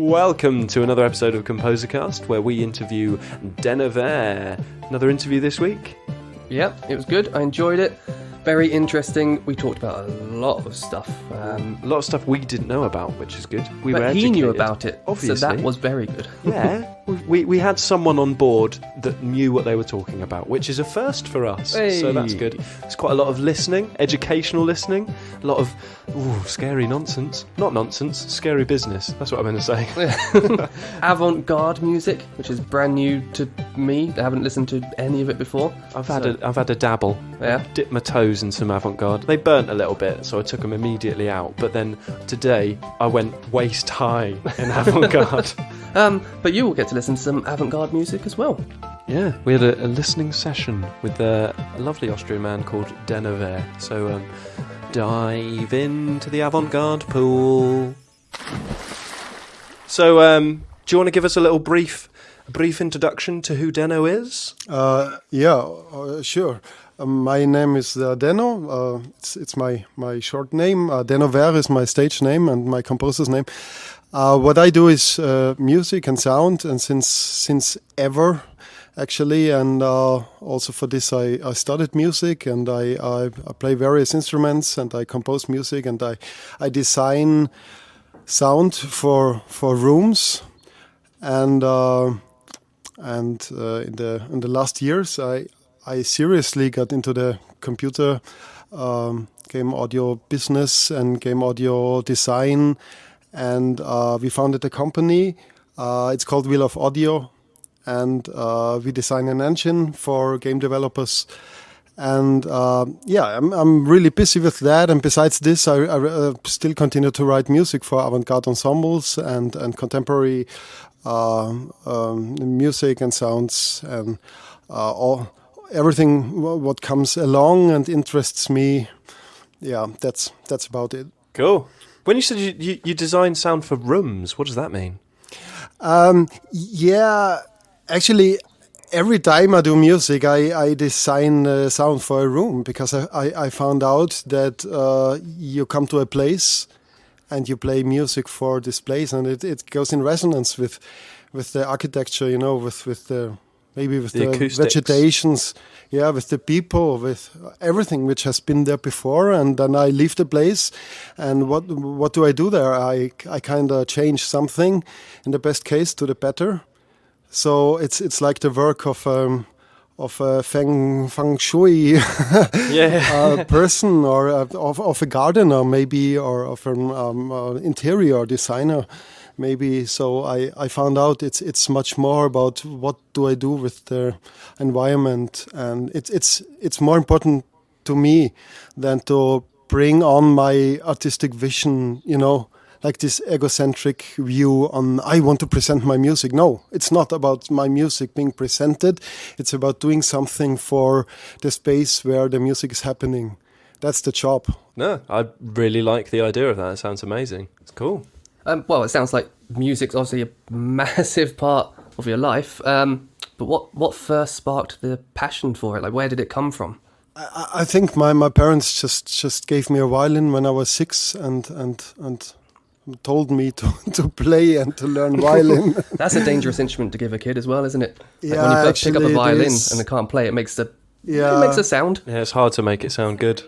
Welcome to another episode of ComposerCast, where we interview Denovaire. Another interview this week. Yep, it was good. I enjoyed it. Very interesting. We talked about a lot of stuff. A lot of stuff we didn't know about, which is good. We were But he educated. knew about it, Obviously. so that was very good. Yeah, we had someone on board that knew what they were talking about, which is a first for us. Hey. So that's good. It's quite a lot of listening, educational listening, a lot of scary nonsense. Not nonsense, scary business. That's what I'm going to say. Avant-garde music, which is brand new to me. I haven't listened to any of it before. I've had a dabble. Yeah. Dipped my toes in some avant-garde. They burnt a little bit, so I took them immediately out. But then today I went waist high in avant-garde. But you will get to listen to some avant-garde music as well. Yeah, we had a listening session with a lovely Austrian man called Denovaire. So dive into the avant-garde pool. So do you want to give us a little brief introduction to who Deno is? Sure. My name is Deno. It's my short name. Denovaire is my stage name and my composer's name. What I do is music and sound, and since ever, actually. And also for this, I studied music, and I play various instruments, and I compose music, and I design sound for rooms, and in the last years, I seriously got into the computer game audio business and game audio design, and we founded a company. It's called Wheel of Audio, and we design an engine for game developers. And I'm really busy with that. And besides this, I still continue to write music for avant-garde ensembles and contemporary music and sounds and everything what comes along and interests me. Yeah, that's about it. Cool. When you said you design sound for rooms, what does that mean? Actually, every time I do music, I design sound for a room, because I found out that you come to a place and you play music for this place, and it goes in resonance with the architecture, with the vegetations, with the people, with everything which has been there before. And then I leave the place, and what do I do there? I kind of change something, in the best case, to the better. So it's like the work of a feng shui person, or of a gardener maybe, or of an interior designer maybe. So I found out it's much more about what do I do with the environment, and it's more important to me than to bring on my artistic vision, like this egocentric view on I want to present my music. No, it's not about my music being presented. It's about doing something for the space where the music is happening. That's the job. No, I really like the idea of that. It sounds amazing. It's cool. Well, it sounds like music's obviously a massive part of your life. But what first sparked the passion for it? Like, where did it come from? I think my parents just gave me a violin when I was 6 and told me to play and to learn violin. That's a dangerous instrument to give a kid as well, isn't it? Yeah, when you first pick up a violin is. and they can't play, it makes a sound. Yeah, it's hard to make it sound good.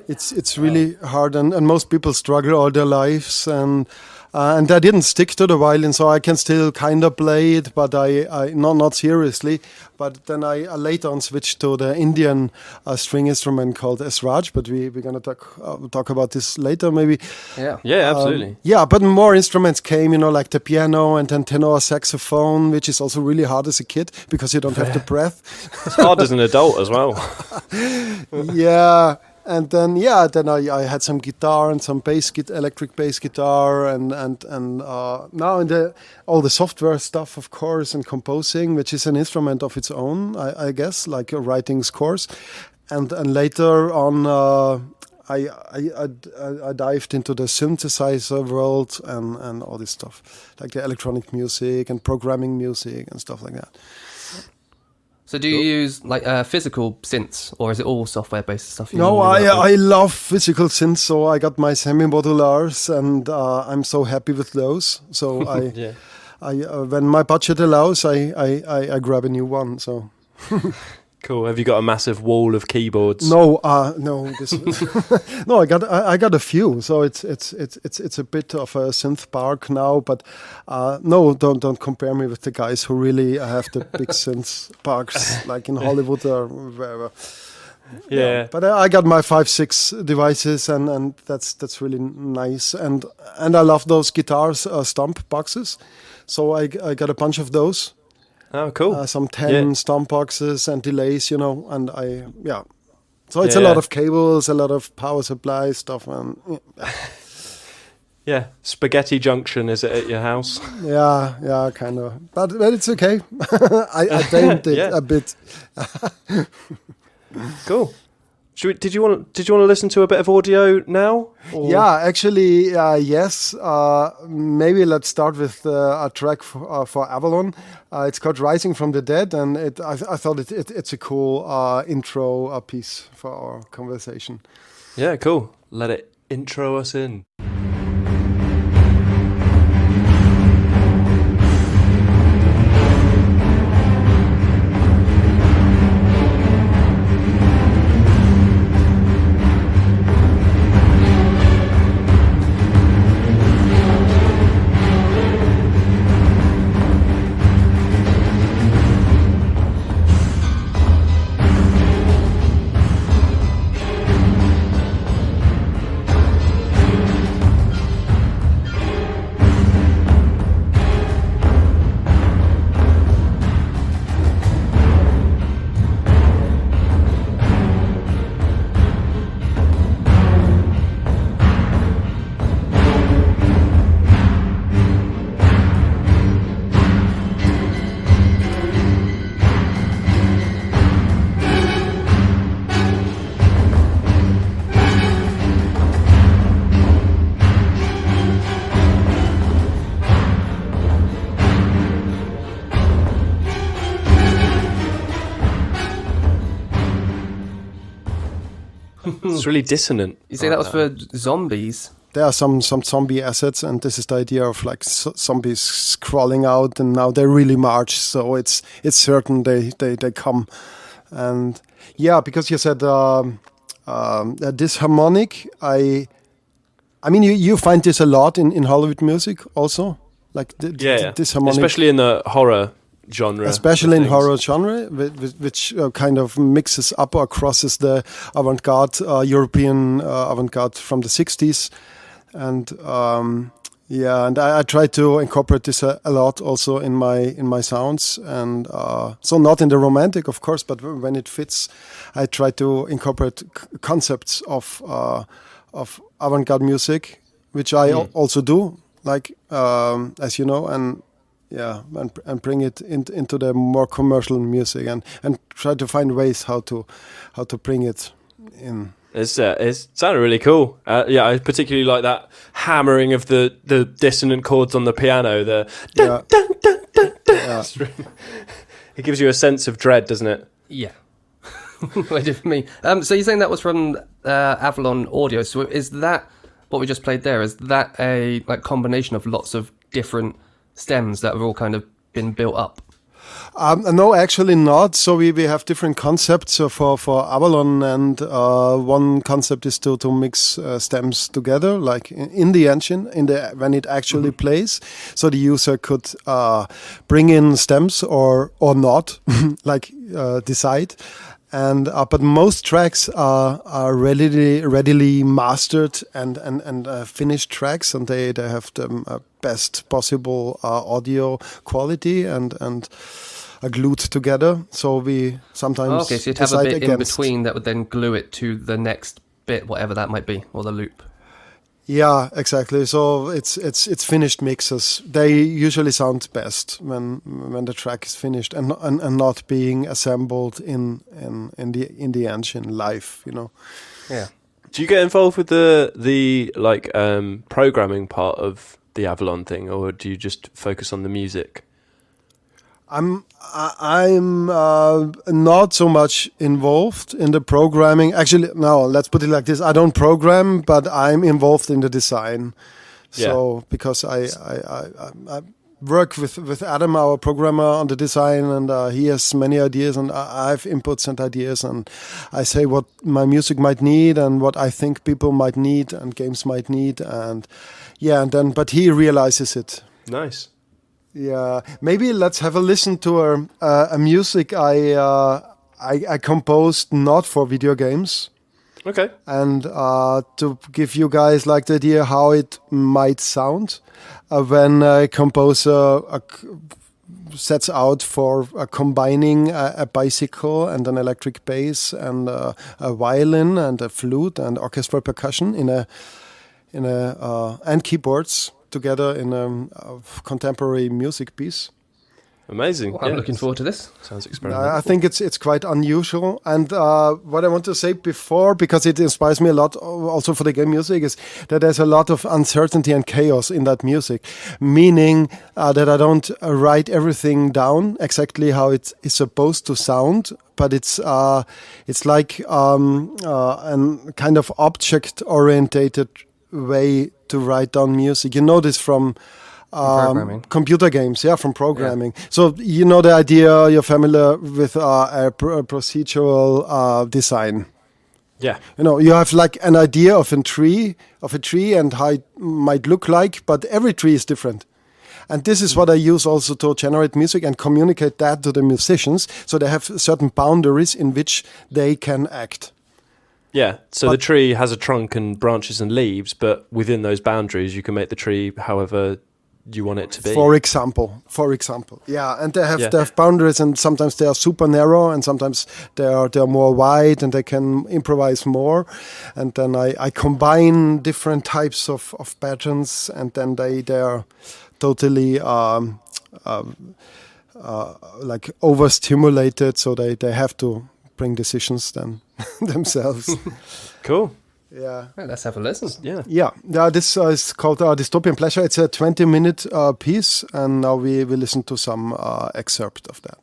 It's really hard, and most people struggle all their lives, and I didn't stick to the violin, so I can still kind of play it, but I not seriously. But then I later on switched to the Indian string instrument called Esraj, but we're gonna talk about this later maybe. Yeah, absolutely. But more instruments came, like the piano and then tenor saxophone, which is also really hard as a kid because you don't have the breath. It's hard as an adult as well. Yeah. And then I had some guitar and some electric bass guitar, and now in all the software stuff, of course, and composing, which is an instrument of its own, I guess, like writing scores, and later on I dived into the synthesizer world and all this stuff, like the electronic music and programming music and stuff like that. So do you use like physical synths, or is it all software-based stuff? You No, normally work with? I love physical synths, so I got my semi-modulars, and I'm so happy with those. So Yeah. when my budget allows, I grab a new one. So Cool. Have you got a massive wall of keyboards? no, this no, I got a few. So it's a bit of a synth park now, but no, don't compare me with the guys who really have the big synth parks like in Hollywood or wherever. Yeah. But I got my 5-6 devices, and that's really nice. And I love those guitars stomp boxes. So I got a bunch of those. Oh, cool. Some 10 Yeah. stomp boxes and delays, and so it's a Yeah. lot of cables, a lot of power supply stuff, and Yeah. Spaghetti Junction, is it at your house? yeah, kind of. But it's okay. I tamed it Yeah. a bit. Cool. Did you want to listen to a bit of audio now? Or- Yeah, actually, yes. Maybe let's start with a track for Avalon. It's called "Rising from the Dead," and I thought it's a cool intro piece for our conversation. Yeah, cool. Let it intro us in. It's really dissonant. You say that was for zombies? There are some zombie assets, and this is the idea of like zombies crawling out, and now they really march. So it's certain they come, and yeah, because you said this harmonic, I mean you find this a lot in Hollywood music also, like this harmonic, especially in the horror genre. especially of in things. horror genre, which kind of mixes up or crosses the avant-garde, European avant-garde from the 60s. And and I try to incorporate this a lot also in my sounds. And so not in the romantic, of course, but when it fits, I try to incorporate concepts of avant-garde music, which I also do, like as you know, and bring it into the more commercial music, and try to find ways how to bring it in. It's sounded really cool. I particularly like that hammering of the dissonant chords on the piano. The dun, Yeah. dun, dun, dun, dun. Yeah. It gives you a sense of dread, doesn't it? Yeah. What did for me? So you're saying that was from Avalon Audio. So is that what we just played there? Is that a like combination of lots of different stems that have all kind of been built up? No, actually not. So we have different concepts for Avalon, and one concept is to mix stems together, like in the engine, when it actually plays. So the user could bring in stems or not, like decide. And but most tracks are readily mastered and finished tracks, and they have the best possible audio quality and are glued together. So we sometimes Okay, so you'd have a decide bit in against. between that would then glue it to the next bit, whatever that might be, or the loop. Yeah, exactly. So it's finished mixes. They usually sound best when the track is finished and not being assembled in the engine live. You know. Yeah. Do you get involved with the like programming part of the Avalon thing, or do you just focus on the music? I'm not so much involved in the programming. Actually, no. Let's put it like this: I don't program, but I'm involved in the design. So because I work with Adam, our programmer, on the design, and he has many ideas, and I have inputs and ideas, and I say what my music might need and what I think people might need and games might need, and but he realizes it. Nice. Yeah, maybe let's have a listen to a music I composed not for video games. Okay. And to give you guys like the idea how it might sound when a composer sets out for combining a bicycle and an electric bass and a violin and a flute and orchestral percussion and keyboards together in a contemporary music piece. Amazing. Well, I'm looking forward to this. Sounds experimental. I think it's quite unusual. And what I want to say before, because it inspires me a lot also for the game music, is that there's a lot of uncertainty and chaos in that music, meaning that I don't write everything down exactly how it is supposed to sound, but it's like a kind of object-orientated way to write down music. You know this from computer games, from programming. Yeah. So you know the idea, you're familiar with a procedural design. Yeah. You know, you have like an idea of a tree and how it might look like, but every tree is different. And this is what I use also to generate music and communicate that to the musicians, so they have certain boundaries in which they can act. Yeah, so the tree has a trunk and branches and leaves, but within those boundaries you can make the tree however you want it to be. For example, yeah, and they have boundaries, and sometimes they are super narrow, and sometimes they are more wide, and they can improvise more. And then I combine different types of patterns, and then they are totally like overstimulated, so they have to bring decisions then themselves. Cool. Yeah. Well, let's have a listen. Yeah. This is called Dystopian Pleasure. It's a 20-minute piece, and now we will listen to some excerpt of that.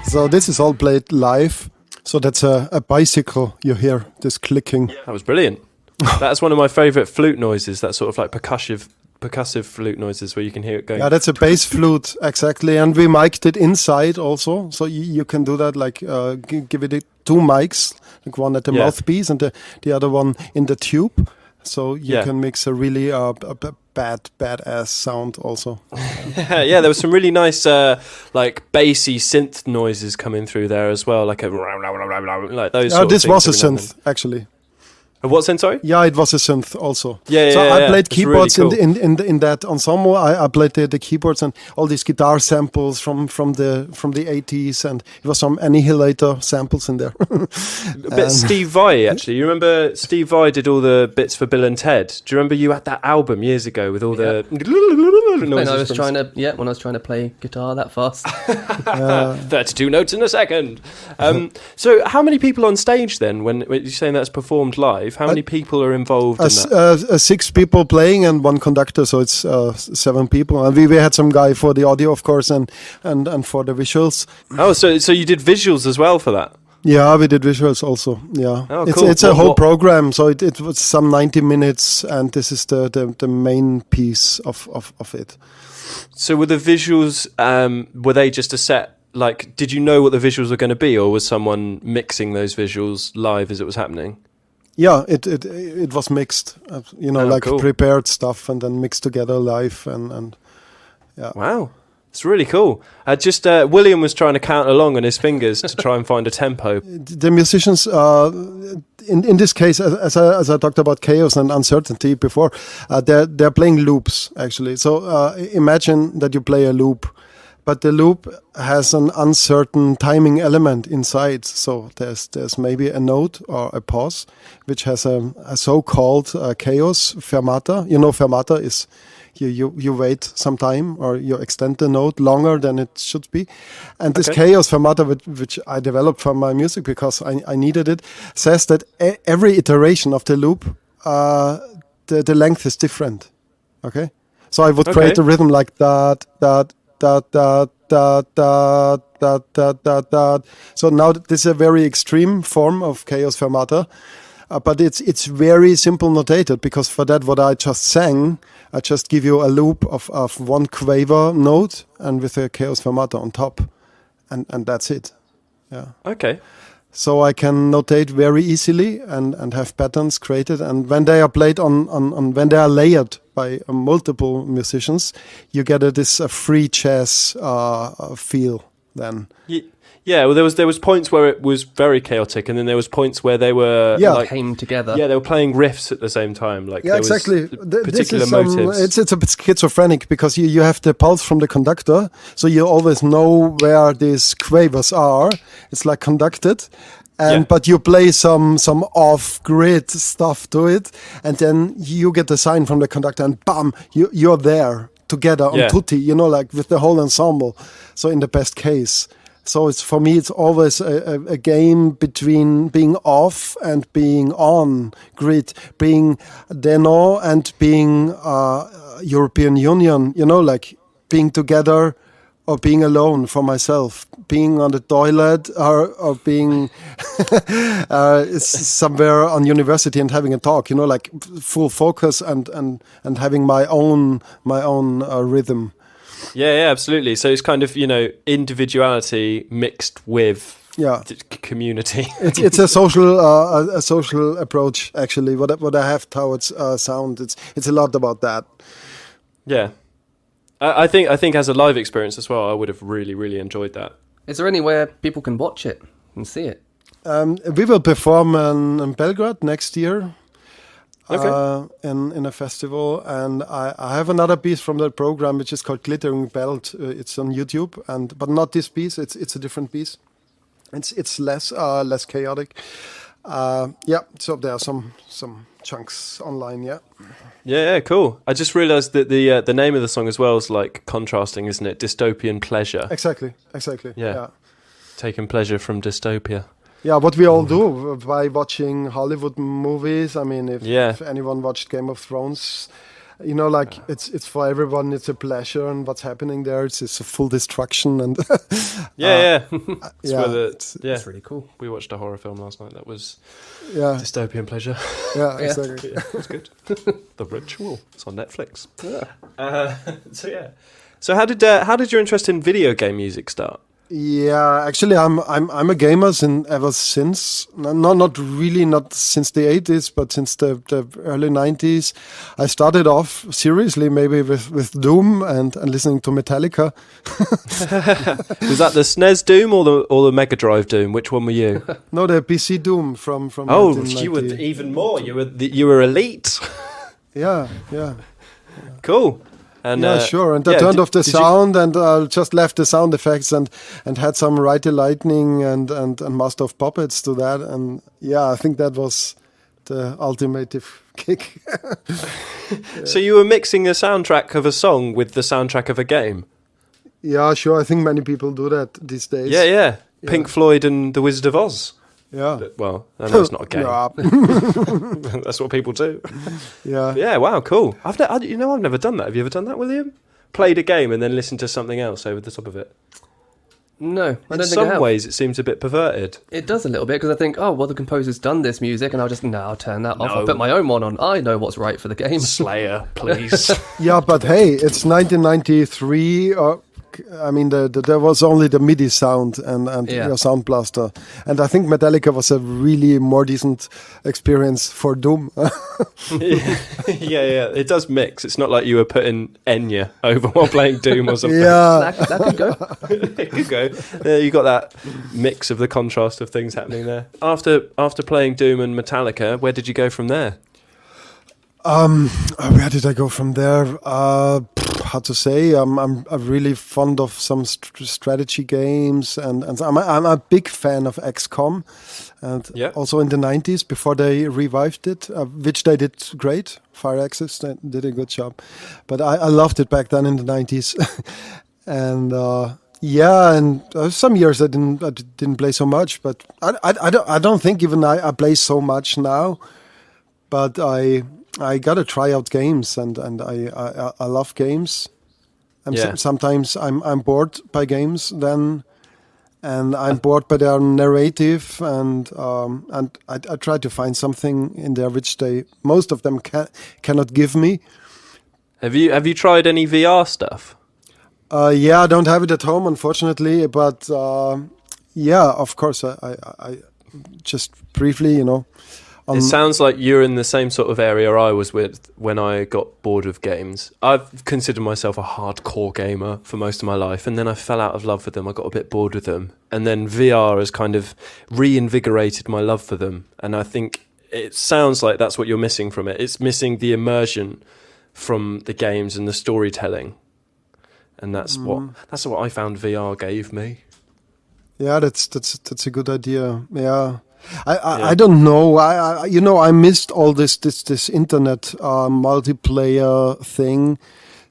So this is all played live. So that's a bicycle. You hear this clicking. That was brilliant. That's one of my favourite flute noises. That sort of like percussive flute noises where you can hear it going. Yeah, that's a bass flute, exactly. And we mic'd it inside also. So you can do that, like give it 2 mics, like one at the mouthpiece and the other one in the tube. So you can mix a really badass sound also. Yeah, there was some really nice like bassy synth noises coming through there as well, like like those. This was a synth, actually. What synth, sorry? Yeah, it was a synth also. Yeah, so I played it's keyboards really cool. in that ensemble. I played the keyboards and all these guitar samples from the 80s, and it was some Annihilator samples in there. A bit Steve Vai, actually. You remember Steve Vai did all the bits for Bill and Ted? Do you remember you had that album years ago with all the noises? When I was trying to play guitar that fast. 32 notes in a second. So how many people on stage then, when you're saying that's performed live? How many people are involved in that? 6 people playing and 1 conductor, so it's 7 people. And we had some guy for the audio, of course, and for the visuals. Oh, so you did visuals as well for that? Yeah, we did visuals also. Yeah, oh, cool. It's a whole program. So it was some 90 minutes, and this is the main piece of it. So were the visuals? Were they just a set? Like, did you know what the visuals were going to be, or was someone mixing those visuals live as it was happening? Yeah, it was mixed, cool. Prepared stuff and then mixed together live and yeah. Wow, it's really cool. William was trying to count along on his fingers to try and find a tempo. The musicians, in this case, as I talked about chaos and uncertainty before, they're playing loops actually. So imagine that you play a loop. But the loop has an uncertain timing element inside. So there's maybe a note or a pause, which has a so-called chaos fermata. You know, fermata is you wait some time or you extend the note longer than it should be. And this chaos fermata, which I developed from my music because I needed it, says that every iteration of the loop, the length is different. Okay? So I would create a rhythm like that. So now this is a very extreme form of chaos fermata, but it's very simple notated, because for that what I just sang, I just give you a loop of 1 quaver note and with a chaos fermata on top, and that's it. Yeah. Okay. So I can notate very easily and have patterns created, and when they are played on when they are layered by multiple musicians, you get this free jazz feel then. Yeah, well, there was points where it was very chaotic, and then there was points where they were came together. Yeah, they were playing riffs at the same time. Like exactly. Particular motives. It's a bit schizophrenic because you have the pulse from the conductor, so you always know where these quavers are. It's like conducted. But you play some off-grid stuff to it, and then you get the sign from the conductor, and bam, you're there together on tutti, like with the whole ensemble. So in the best case. So for me, it's always a game between being off and being on grid, being Deno and being European Union, like being together or being alone for myself, being on the toilet or being somewhere on university and having a talk, like full focus and having my own rhythm. Yeah, absolutely. So it's kind of, individuality mixed with community. It's a social approach, actually. What I have towards sound, it's a lot about that. Yeah, I think as a live experience as well, I would have really, really enjoyed that. Is there anywhere people can watch it and see it? We will perform in Belgrade next year. In a festival, and I have another piece from that program which is called Glittering Belt. It's on YouTube, but not this piece. It's a different piece. It's less chaotic. So there are some chunks online. Yeah, cool. I just realised that the name of the song as well is like contrasting, isn't it? Dystopian pleasure. Exactly. Yeah. Taking pleasure from dystopia. Yeah, what we all do by watching Hollywood movies. I mean, if anyone watched Game of Thrones, like it's for everyone. It's a pleasure, and what's happening there, it's a full destruction, and It's really cool. We watched a horror film last night that was dystopian pleasure. Yeah, exactly. It was good. The Ritual. It's on Netflix. So how did your interest in video game music start? Yeah, actually, I'm a gamer ever since. Not since the 80s, but since the early 90s. I started off seriously, maybe with Doom and listening to Metallica. Was that the SNES Doom or the Mega Drive Doom? Which one were you? No, the PC Doom from. Oh, 1990. you were even more. You were elite. Yeah. Cool. And, sure. And I turned off the sound and just left the sound effects and had some Righty Lightning and Master of Puppets to that. And I think that was the ultimate kick. So you were mixing the soundtrack of a song with the soundtrack of a game? Yeah, sure. I think many people do that these days. Yeah. Pink Floyd and The Wizard of Oz. Yeah. Well, I know it's not a game. That's what people do. Yeah. Yeah. Wow. Cool. I've never done that. Have you ever done that, William? Played a game and then listened to something else over the top of it. No, I don't think I have. In some ways, it seems a bit perverted. It does a little bit because I think, the composer's done this music, and I'll turn that off. I'll put my own one on. I know what's right for the game. Slayer, please. Yeah, but hey, it's 1993. There was only the MIDI sound and your Sound Blaster, and I think Metallica was a really more decent experience for Doom. yeah, it does mix. It's not like you were putting Enya over while playing Doom or something. Yeah, that could go. It could go. You got that mix of the contrast of things happening there. After playing Doom and Metallica, where did you go from there? Where did I go from there? Hard to say. I'm really fond of some strategy games, and I'm a big fan of XCOM, and also in the 90s before they revived it, which they did great. Fire Access they did a good job, but I loved it back then in the 90s, and some years I didn't play so much, but I don't think even I play so much now, but I gotta try out games, and I love games. Sometimes I'm bored by games then, and I'm bored by their narrative, and I try to find something in there which most of them cannot give me. Have you tried any VR stuff? I don't have it at home, unfortunately, but of course I just briefly, It sounds like you're in the same sort of area I was with when I got bored of games. I've considered myself a hardcore gamer for most of my life, and then I fell out of love with them. I got a bit bored with them. And then VR has kind of reinvigorated my love for them. And I think it sounds like that's what you're missing from it. It's missing the immersion from the games and the storytelling. And that's what I found VR gave me. Yeah, that's a good idea. Yeah. I don't know. I missed all this internet multiplayer thing,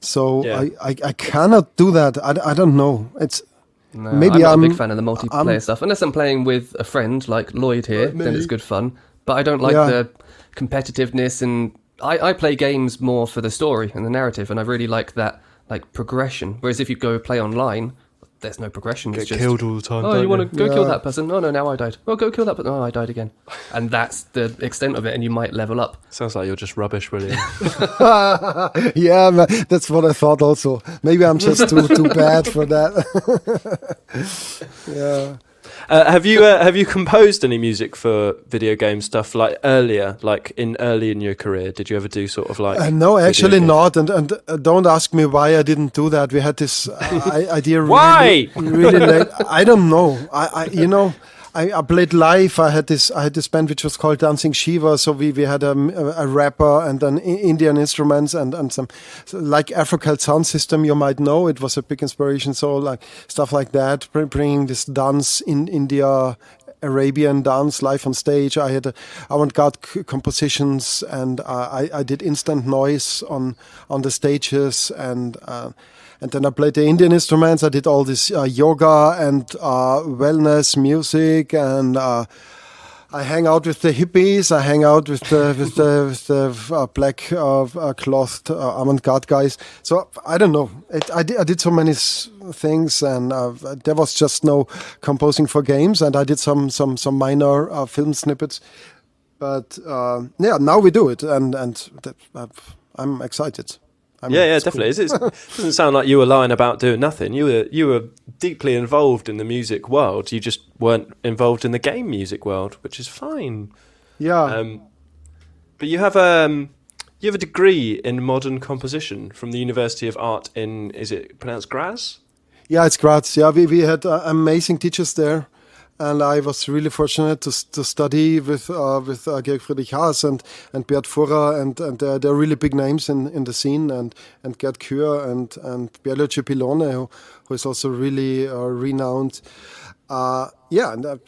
so I cannot do that. I don't know. Maybe I'm not a big fan of the multiplayer stuff. Unless I'm playing with a friend like Lloyd here, then it's good fun. But I don't like the competitiveness, and I play games more for the story and the narrative, and I really like that progression. Whereas if you go play online, there's no progression. Get killed all the time. Oh, you want to go kill that person? Oh no, now I died. Oh, go kill that person. Oh, I died again. And that's the extent of it, and you might level up. Sounds like you're just rubbish, William. Yeah, that's what I thought also. Maybe I'm just too bad for that. Yeah. Have you composed any music for video game stuff early in your career? Did you ever do sort of no, actually not. And don't ask me why I didn't do that. We had this idea. Why? Really late. I don't know. I played live. I had this band which was called Dancing Shiva. So we had a rapper and an Indian instruments and some like Afro-Celt sound system. You might know it was a big inspiration. So stuff like that, bringing this dance in India, Arabian dance live on stage. I had avant-garde compositions, and I did instant noise on the stages, and then I played the Indian instruments. I did all this yoga and wellness music, and I hang out with the hippies. I hang out with the black clothed avant-garde guys. So I don't know. I did so many things, and there was just no composing for games. And I did some minor film snippets. But now we do it, and I'm excited. Definitely. Cool. It doesn't sound like you were lying about doing nothing. You were deeply involved in the music world. You just weren't involved in the game music world, which is fine. Yeah. But you have a degree in modern composition from the University of Art in, is it pronounced Graz? Yeah, it's Graz. Yeah, we had amazing teachers there. And I was really fortunate to study with Georg Friedrich Haas and Beat Furrer, and they're really big names in the scene, and Gerd Kür and Piero Cepilone, who is also really renowned. And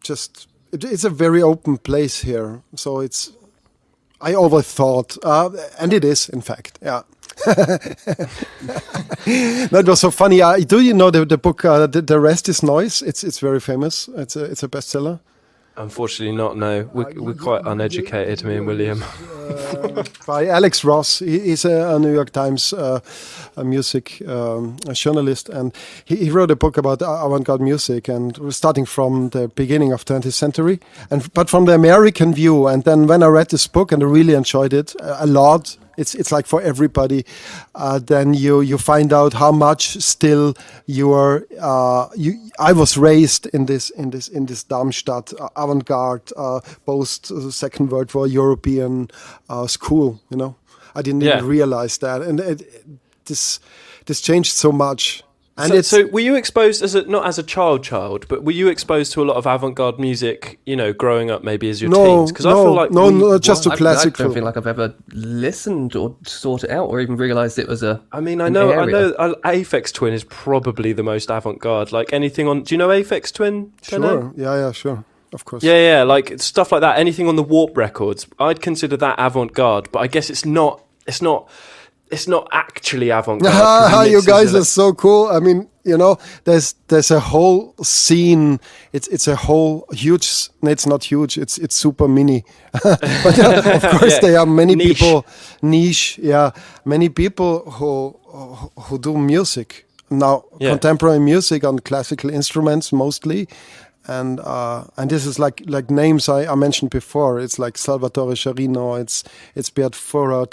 it's a very open place here. So I always thought, and it is, in fact, yeah. That was so funny. Do you know the book The Rest is Noise? It's very famous. It's a bestseller. Unfortunately not, no. We're quite uneducated, me and William. By Alex Ross. He's a New York Times a music journalist, and he wrote a book about avant-garde music, and starting from the beginning of 20th century, but from the American view. And then when I read this book, and I really enjoyed it a lot, it's like for everybody. Then you find out how much still I was raised in this Darmstadt avant-garde post Second World War European school. You know, I didn't even realize that, and this changed so much. And so were you exposed not as a child, but were you exposed to a lot of avant-garde music, growing up maybe as your teens? Because I feel like just to classical. I don't feel like I've ever listened or sought it out or even realised it was a. I mean, I know Aphex Twin is probably the most avant-garde. Like anything on, do you know Aphex Twin? Sure, yeah, sure, of course. Yeah, like stuff like that. Anything on the Warp records, I'd consider that avant-garde, but I guess it's not actually avant-garde. You guys are so cool. I mean, there's a whole scene. It's a whole huge. It's not huge. It's super mini. But of course, there are many people niche. Yeah, many people who do music now, contemporary music on classical instruments mostly. And this is like names I mentioned before. It's like Salvatore Sciarrino, it's Beat Furrer,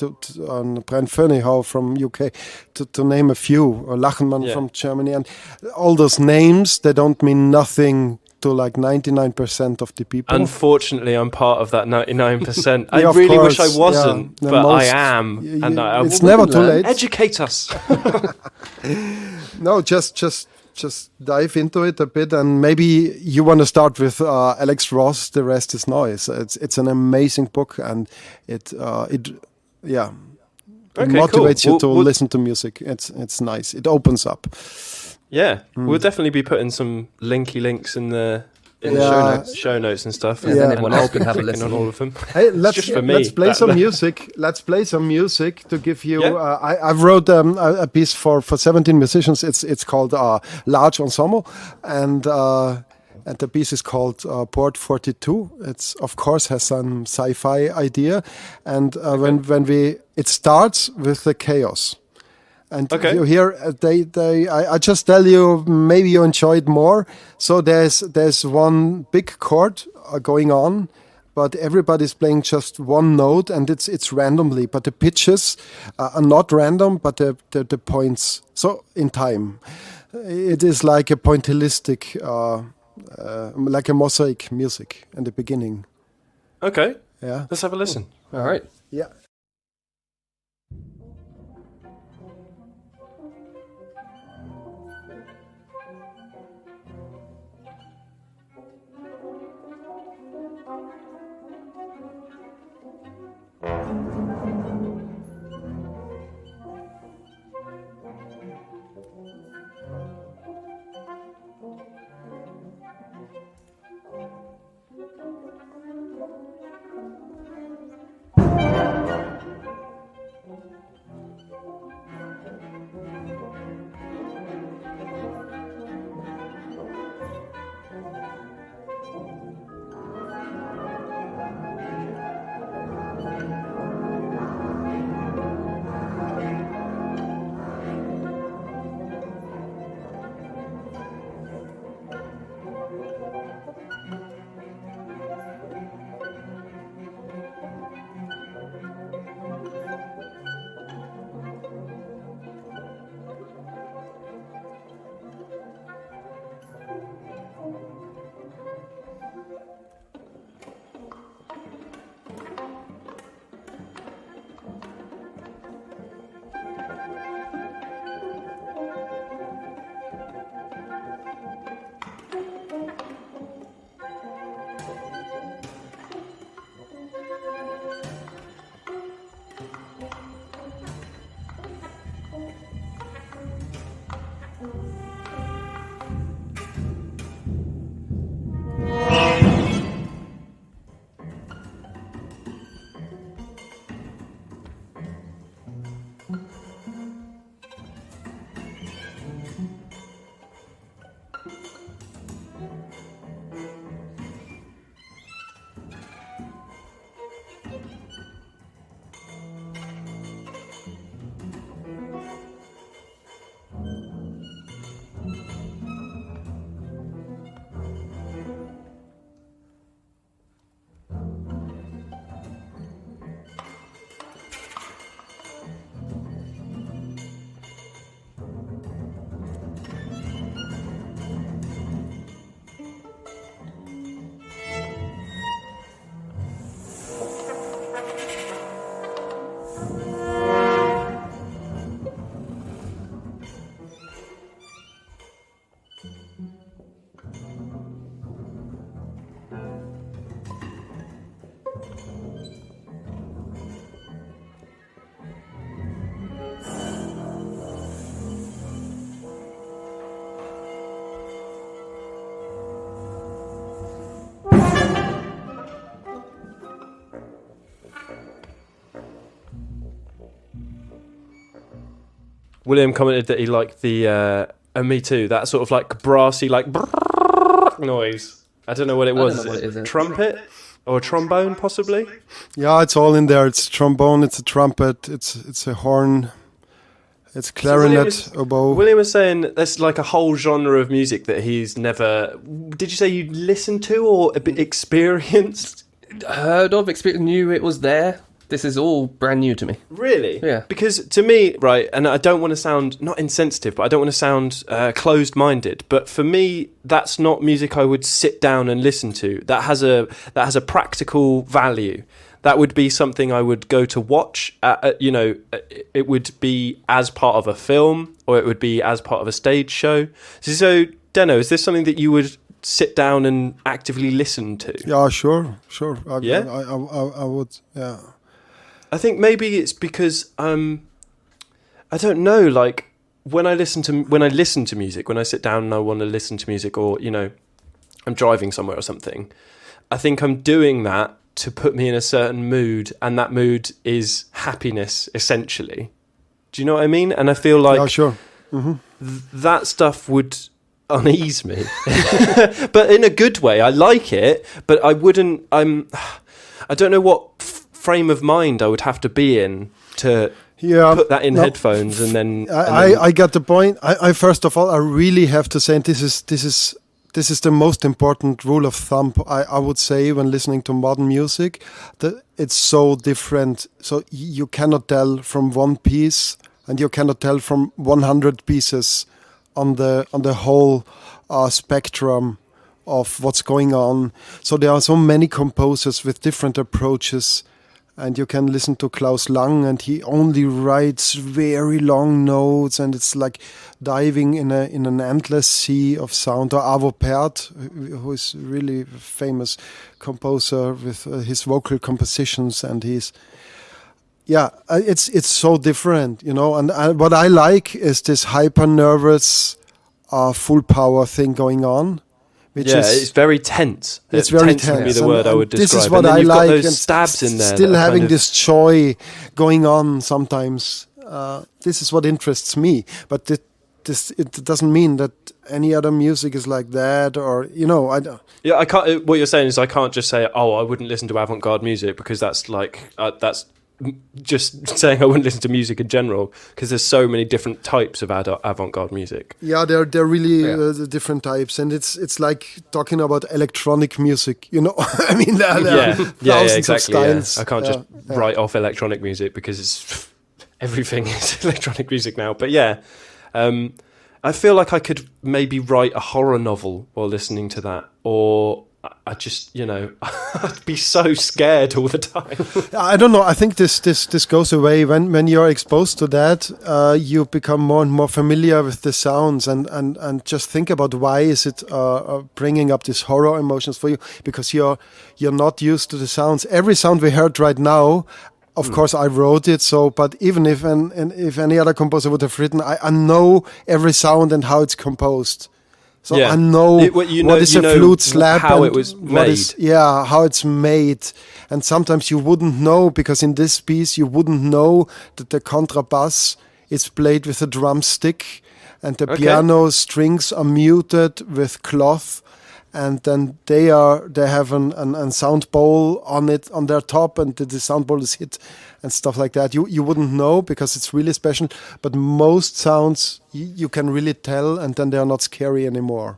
and Brent Ferneyhough from UK, to name a few, or Lachenmann from Germany, and all those names, they don't mean nothing to like 99% of the people. Unfortunately, I'm part of that 99%. I really wish I wasn't, but I am. It's never too late. Educate us. No, just dive into it a bit, and maybe you want to start with Alex Ross. The Rest is Noise. It's an amazing book, and it motivates you to listen to music. It's nice. It opens up. Yeah, we'll definitely be putting some links in the show notes and stuff. And then everyone else can have a listen on all of them. Hey, just for me. Let's play some music. Let's play some music to give you. I wrote a piece for 17 musicians. It's called Large Ensemble, and the piece is called Port 42. It's of course has some sci-fi idea, and it starts with the chaos. And you hear I just tell you, maybe you enjoy it more. So there's one big chord going on, but everybody's playing just one note, and it's randomly. But the pitches are not random, but the points. So in time, it is like a pointillistic, like a mosaic music in the beginning. Okay. Yeah. Let's have a listen. All right. Yeah. William commented that he liked the, and me too, that sort of like brassy, like noise. I don't know what it was. Know what it is. Trumpet or a trombone, possibly? Yeah, it's all in there. It's trombone, it's a trumpet, it's a horn, it's clarinet, oboe. William was saying there's like a whole genre of music that he's never... Did you say you listened to or experienced? Heard of, experienced, knew it was there. This is all brand new to me. Really? Yeah. Because to me, right, and I don't want to sound, not insensitive, but I don't want to sound closed-minded, but for me, that's not music I would sit down and listen to. That has a practical value. That would be something I would go to watch. It would be as part of a film, or it would be as part of a stage show. So Deno, is this something that you would sit down and actively listen to? Yeah, sure. I would, yeah. I think maybe it's because I don't know. Like when I listen to music, when I sit down and I want to listen to music, or I'm driving somewhere or something, I think I'm doing that to put me in a certain mood, and that mood is happiness, essentially. Do you know what I mean? And I feel like sure. That stuff would unease me, but in a good way. I like it, but I wouldn't. I don't know what frame of mind I would have to be in to put that in headphones, and then I got the point. I first of all, I really have to say, and this is the most important rule of thumb, I would say, when listening to modern music, that it's so different. So you cannot tell from one piece, and you cannot tell from 100 pieces on the whole spectrum of what's going on. So there are so many composers with different approaches. And you can listen to Klaus Lang, and he only writes very long notes, and it's like diving in an endless sea of sound. Or Arvo Pärt, who is really a famous composer with his vocal compositions, and it's so different, And what I like is this hyper nervous, full power thing going on. It's very tense. It's very tense. Would be the word I would describe. This is what and then I you've like. Got those stabs in there. Still having this joy going on sometimes. This is what interests me. But it doesn't mean that any other music is like that, or I don't. Yeah, I can't. What you're saying is I can't just say, "Oh, I wouldn't listen to avant-garde music," because that's like that's just saying I wouldn't listen to music in general, because there's so many different types of avant-garde music. Yeah, they're really the different types, and it's like talking about electronic music. I mean, there are thousands of styles. I can't just write off electronic music because everything is electronic music now. But I feel like I could maybe write a horror novel while listening to that, or I just, I'd be so scared all the time. I don't know. I think this goes away when you're exposed to that. You become more and more familiar with the sounds, and just think about why is it bringing up these horror emotions for you, because you're not used to the sounds. Every sound we heard right now, of course, I wrote it. So, but even if any other composer would have written, I know every sound and how it's composed. So I know what is a flute slap, how and it was made. How it's made. And sometimes you wouldn't know, because in this piece you wouldn't know that the contrabass is played with a drumstick, and the piano strings are muted with cloth, and then they have an sound bowl on their top, and the sound bowl is hit and stuff like that. You wouldn't know, because it's really special, but most sounds you can really tell, and then they're not scary anymore.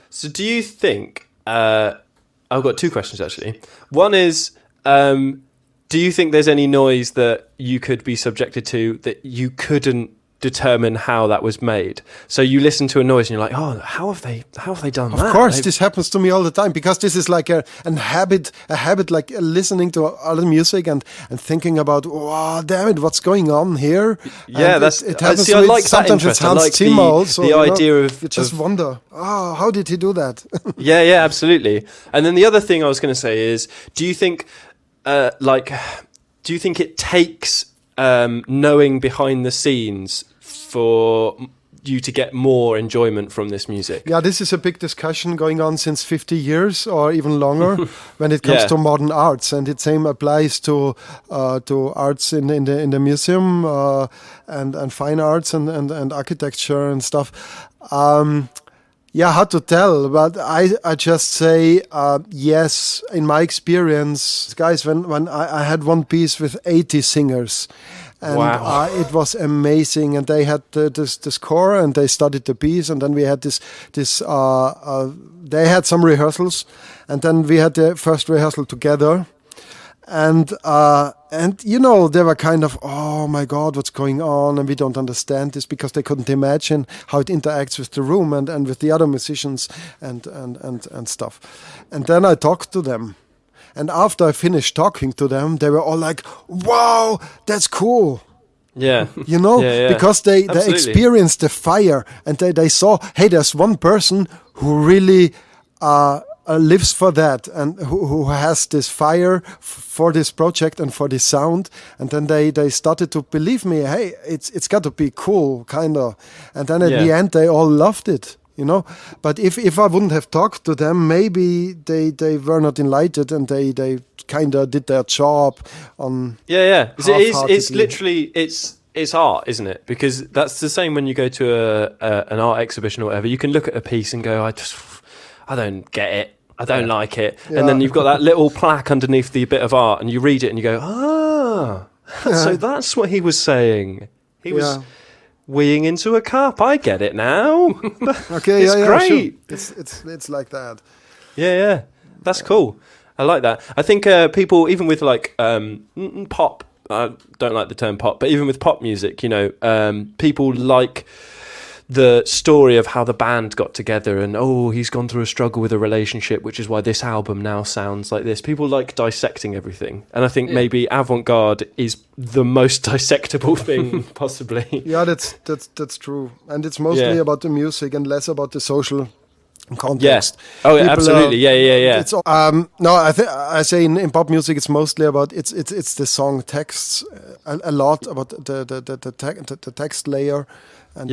So do you think I've got two questions actually. One is do you think there's any noise that you could be subjected to that you couldn't determine how that was made? So you listen to a noise and you're like, oh, how have they done that? Of course, this happens to me all the time, because this is like a habit, like listening to other music and thinking about, wow, damn it, what's going on here? Yeah, and it happens to I me. like Sometimes that it's Hans like Zimmer also. The idea of you just wonder, how did he do that? yeah, absolutely. And then the other thing I was going to say is, do you think it takes knowing behind the scenes for you to get more enjoyment from this music? Yeah, this is a big discussion going on since 50 years or even longer when it comes to modern arts, and the same applies to arts in the museum and fine arts and architecture and stuff. Yeah, hard to tell, but I just say yes. In my experience, guys, when I had one piece with 80 singers. And wow. It was amazing, and they had this score, and they studied the piece, and then we had this. They had some rehearsals, and then we had the first rehearsal together, and you know, they were kind of, oh my God, what's going on, and we don't understand this, because they couldn't imagine how it interacts with the room and with the other musicians and stuff. And then I talked to them. And after I finished talking to them, they were all like, wow, that's cool. Yeah. You know, because they experienced the fire, and they saw, hey, there's one person who really lives for that, and who has this fire for this project and for this sound. And then they started to believe me, hey, it's got to be cool, kind of. And then at the end, they all loved it. You know, but if I wouldn't have talked to them, maybe they were not enlightened, and they kind of did their job on. Yeah. It's literally it's art, isn't it? Because that's the same when you go to an art exhibition or whatever. You can look at a piece and go, I don't get it. I don't like it. Yeah. And then you've got that little plaque underneath the bit of art, and you read it and you go, so that's what he was saying. He was weeing into a cup. I get it now. Okay, it's great. Sure. It's like that. Yeah. That's cool. I like that. I think people, even with like pop, I don't like the term pop, but even with pop music, you know, people like the story of how the band got together, and he's gone through a struggle with a relationship, which is why this album now sounds like this. People like dissecting everything, and I think maybe avant-garde is the most dissectable thing possibly. Yeah, that's true, and it's mostly about the music and less about the social context. Yeah. Absolutely. Yeah. It's, no, I say in pop music it's mostly about it's the song texts, a lot about the text layer. And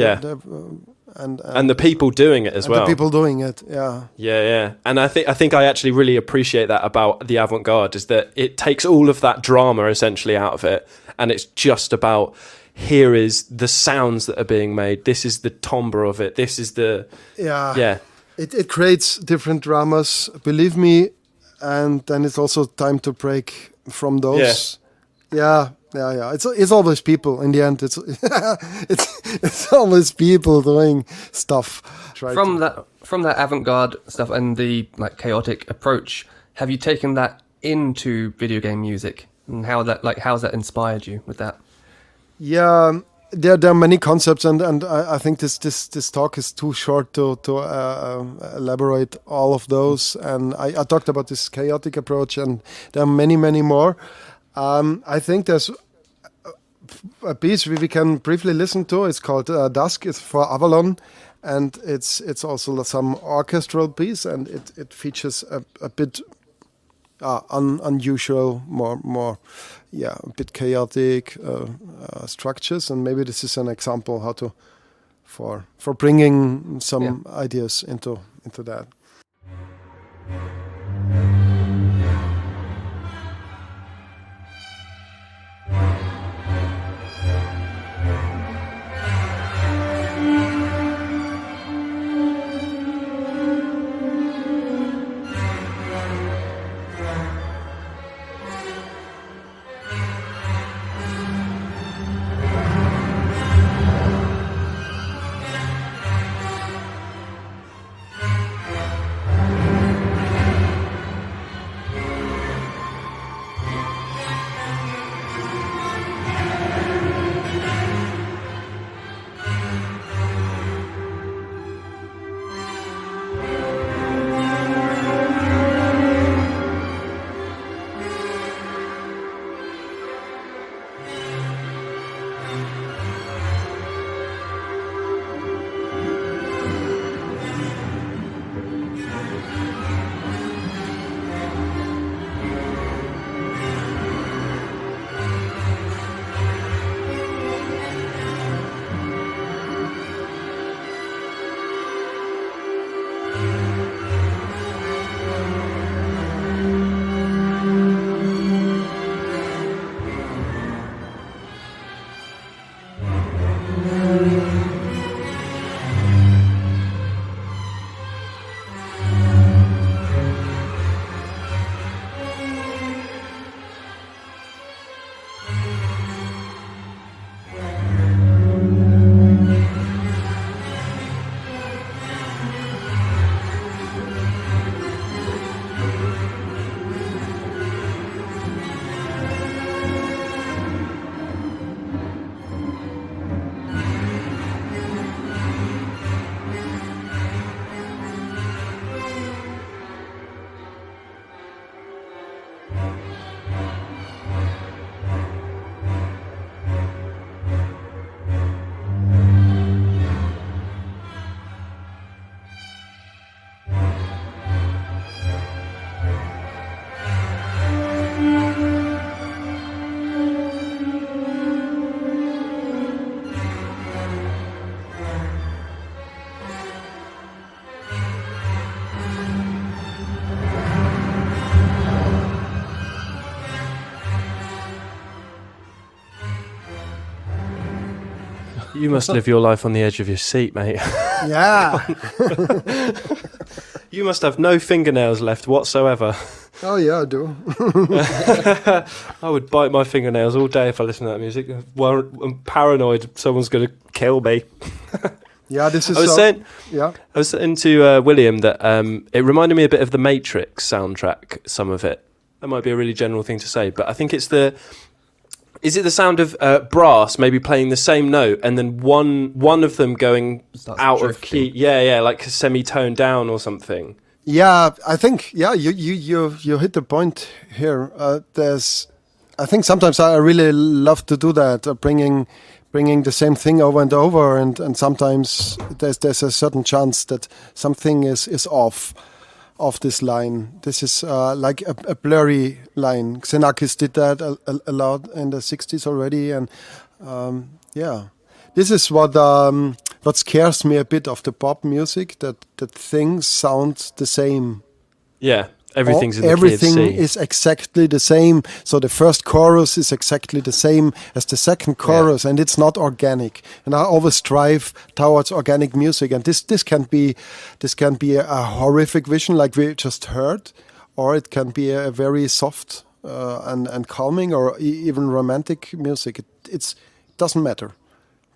and the people doing it as well. The people doing it, yeah. Yeah. And I think I actually really appreciate that about the avant-garde, is that it takes all of that drama essentially out of it, and it's just about, here is the sounds that are being made. This is the timbre of it. This is the It creates different dramas, believe me, and then it's also time to break from those. Yeah. It's always people in the end. It's always people doing stuff. From that avant-garde stuff and the like chaotic approach, have you taken that into video game music, and how's that inspired you with that? Yeah, there are many concepts, and I think this talk is too short to elaborate all of those. And I talked about this chaotic approach, and there are many more. I think there's a piece we can briefly listen to. It's called Dusk. It's for Avalon, and it's also some orchestral piece, and it features a bit unusual, more a bit chaotic structures, and maybe this is an example how to for bringing some ideas into that. You must live your life on the edge of your seat, mate. Yeah. You must have no fingernails left whatsoever. Oh yeah, I do. I would bite my fingernails all day if I listened to that music. Well, I'm paranoid someone's going to kill me. Yeah, this is. I was saying to William that it reminded me a bit of the Matrix soundtrack. Some of it. That might be a really general thing to say, but I think it's the. Is it the sound of brass maybe playing the same note and then one of them going out of key? Yeah, like semi-toned down or something. Yeah, I think you hit the point here. I think sometimes I really love to do that, bringing the same thing over and over, and sometimes there's a certain chance that something is off this line. This is like a blurry line. Xenakis did that a lot in the 60s already, and this is what scares me a bit of the pop music, that things sound the same. Yeah, everything's in the key of everything C. is exactly the same. So the first chorus is exactly the same as the second chorus, and it's not organic. And I always strive towards organic music. And this can be a horrific vision, like we just heard, or it can be a very soft and calming, or even romantic music. It doesn't matter.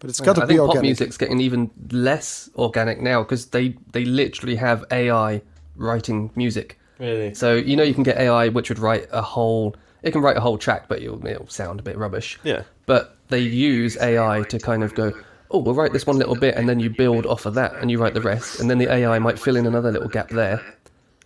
But it's got to be I think organic. pop music's getting even less organic now because they literally have AI writing music. Really? So you can get AI which would write a whole track, but it'll sound a bit rubbish. Yeah. But they use AI to kind of go, oh, we'll write this one little bit, and then you build off of that, and you write the rest, and then the AI might fill in another little gap there,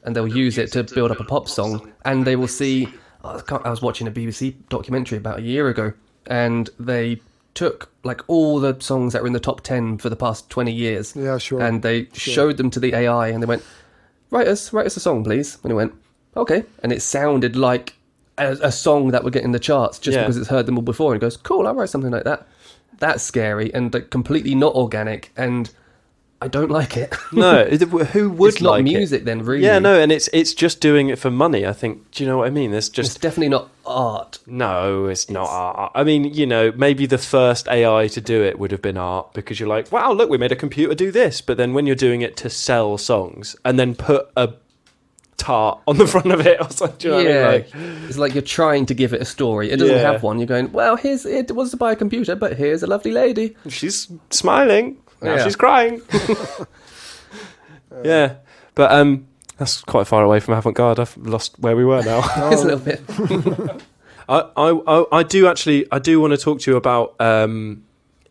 and they'll use it to build up a pop song, and they will see. I was watching a BBC documentary about a year ago, and they took like all the songs that were in the top 10 for the past 20 years. Yeah, sure. And they showed them to the AI, and they went, write us a song, please. And he went, okay. And it sounded like a song that would get in the charts just because it's heard them all before. And he goes, cool, I'll write something like that. That's scary and completely not organic, and I don't like it. No, who would it's not like music it? then, really. Yeah, no, and it's just doing it for money, I think. Do you know what I mean? It's definitely not art. No, it's not art. I mean, maybe the first AI to do it would have been art, because you're like, wow, look, we made a computer do this. But then when you're doing it to sell songs and then put a tart on the front of it or something, do you know what I mean? It's like you're trying to give it a story. It doesn't have one. You're going, well, it was to buy a computer, but here's a lovely lady. She's smiling. Now she's crying. Yeah, but that's quite far away from avant-garde. I've lost where we were now. It's a little bit. I do want to talk to you about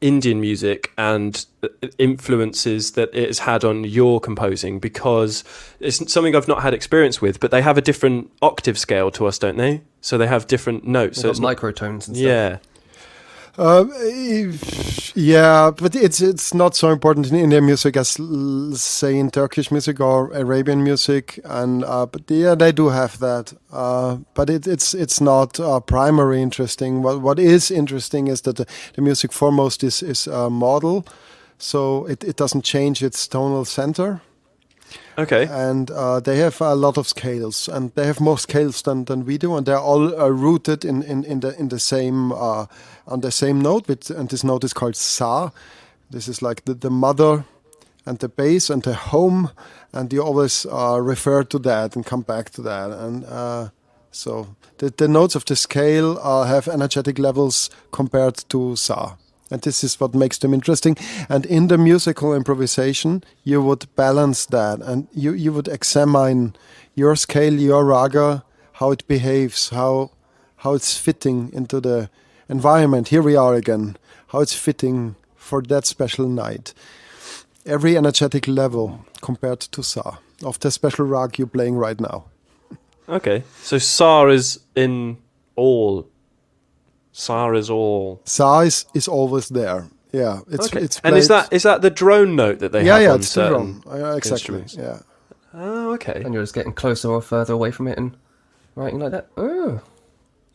Indian music and influences that it has had on your composing, because it's something I've not had experience with, but they have a different octave scale to us, don't they? So they have different notes. So it's microtones and stuff. Yeah. Yeah, but it's not so important in Indian music as, say, in Turkish music or Arabian music, and but yeah, they do have that. But it's not primary interesting. What is interesting is that the music foremost is modal, so it doesn't change its tonal center. Okay. And they have a lot of scales, and they have more scales than we do, and they're all rooted in the same on the same note. And this note is called sa. This is like the mother, and the base, and the home, and you always refer to that and come back to that. And so the notes of the scale have energetic levels compared to sa. And this is what makes them interesting. And in the musical improvisation, you would balance that, and you would examine your scale, your raga, how it behaves, how it's fitting into the environment. Here we are again, how it's fitting for that special night. Every energetic level compared to sa of the special rag you're playing right now. Okay, so sa is in all. Sa is all. Sa is always there. Yeah, it's and is that the drone note that they have? Yeah, on it's the certain drone. Exactly. instruments? Yeah. Oh, okay. And you're just getting closer or further away from it and writing like that. Oh,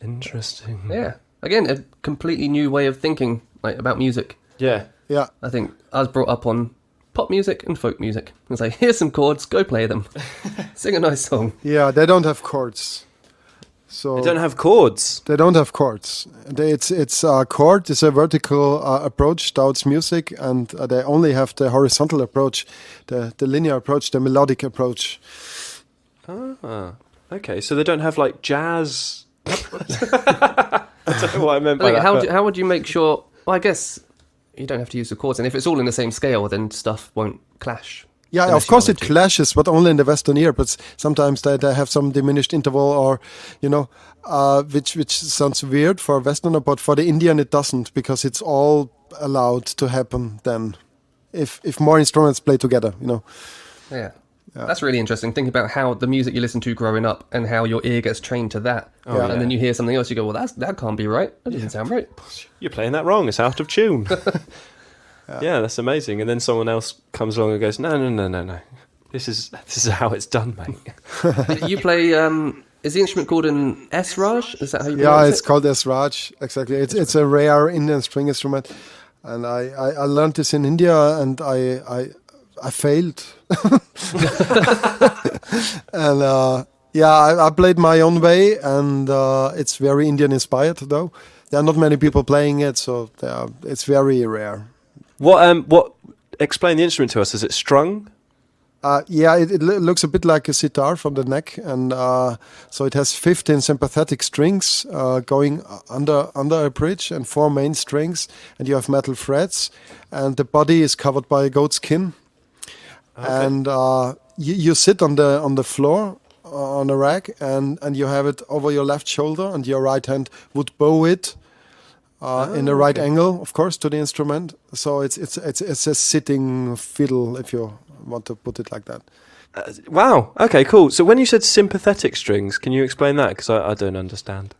interesting. Yeah. Again, a completely new way of thinking about music. Yeah. Yeah. I think I was brought up on pop music and folk music. It's like, here's some chords, go play them. Sing a nice song. Yeah, they don't have chords. So They don't have chords. They don't have chords. It's a chord is a vertical approach towards music, and they only have the horizontal approach, the linear approach, the melodic approach. Ah, okay. So they don't have like jazz. I don't know what I meant by that. How would you make sure? Well, I guess you don't have to use the chords, and if it's all in the same scale, then stuff won't clash. Yeah, of course it clashes, but only in the Western ear. But sometimes they have some diminished interval, or which sounds weird for a Westerner, but for the Indian it doesn't, because it's all allowed to happen then, if more instruments play together. Yeah. That's really interesting. Think about how the music you listen to growing up and how your ear gets trained to that. And then you hear something else, you go, well, that can't be right. That doesn't sound right. You're playing that wrong. It's out of tune. Yeah, that's amazing. And then someone else comes along and goes, no. This is how it's done, mate. You play, is the instrument called an S-Raj? Is that how you pronounce it? Yeah, it's called S-Raj, exactly. It's a rare Indian string instrument. And I learned this in India, and I failed. And I played my own way, and it's very Indian inspired though. There are not many people playing it, so it's very rare. What explain the instrument to us? Is it strung? It looks a bit like a sitar from the neck, and so it has 15 sympathetic strings going under a bridge, and 4 main strings, and you have metal frets, and the body is covered by a goat skin. Okay. And you sit on the floor on a rack, and you have it over your left shoulder, and your right hand would bow it in the right angle, of course, to the instrument. So it's a sitting fiddle, if you want to put it like that. Wow. Okay. Cool. So when you said sympathetic strings, can you explain that? Because I don't understand.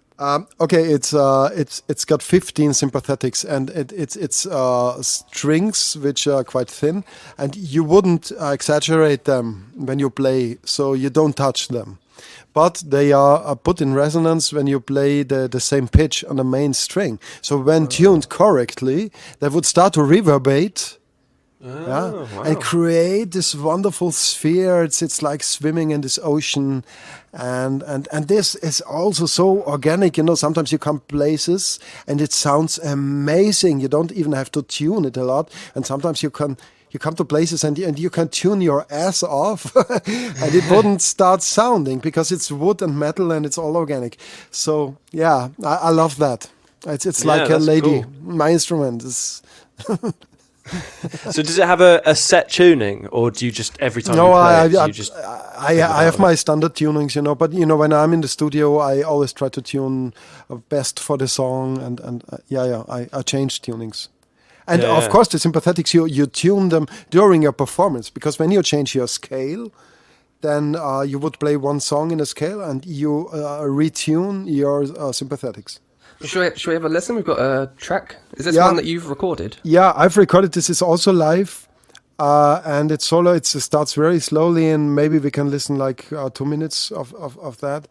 Okay, it's got 15 sympathetics, and it's strings which are quite thin, and you wouldn't exaggerate them when you play, so you don't touch them. But they are put in resonance when you play the same pitch on the main string. So when tuned correctly, they would start to reverberate. Wow. And create this wonderful sphere. It's like swimming in this ocean, and this is also so organic. Sometimes you come places and it sounds amazing. You don't even have to tune it a lot, and sometimes you come to places and you can tune your ass off and it wouldn't start sounding, because it's wood and metal and it's all organic. So yeah, I love that. It's like a lady. Cool. My instrument is. So does it have a set tuning, or do you just every time you play I have my standard tunings, but when I'm in the studio, I always try to tune best for the song, and I change tunings. And of course the sympathetics, you tune them during your performance, because when you change your scale, then you would play one song in a scale and you retune your sympathetics. Should we have a listen? We've got a track. Is this one that you've recorded? Yeah, I've recorded. This is also live, and it's solo. It starts very slowly, and maybe we can listen like 2 minutes of that.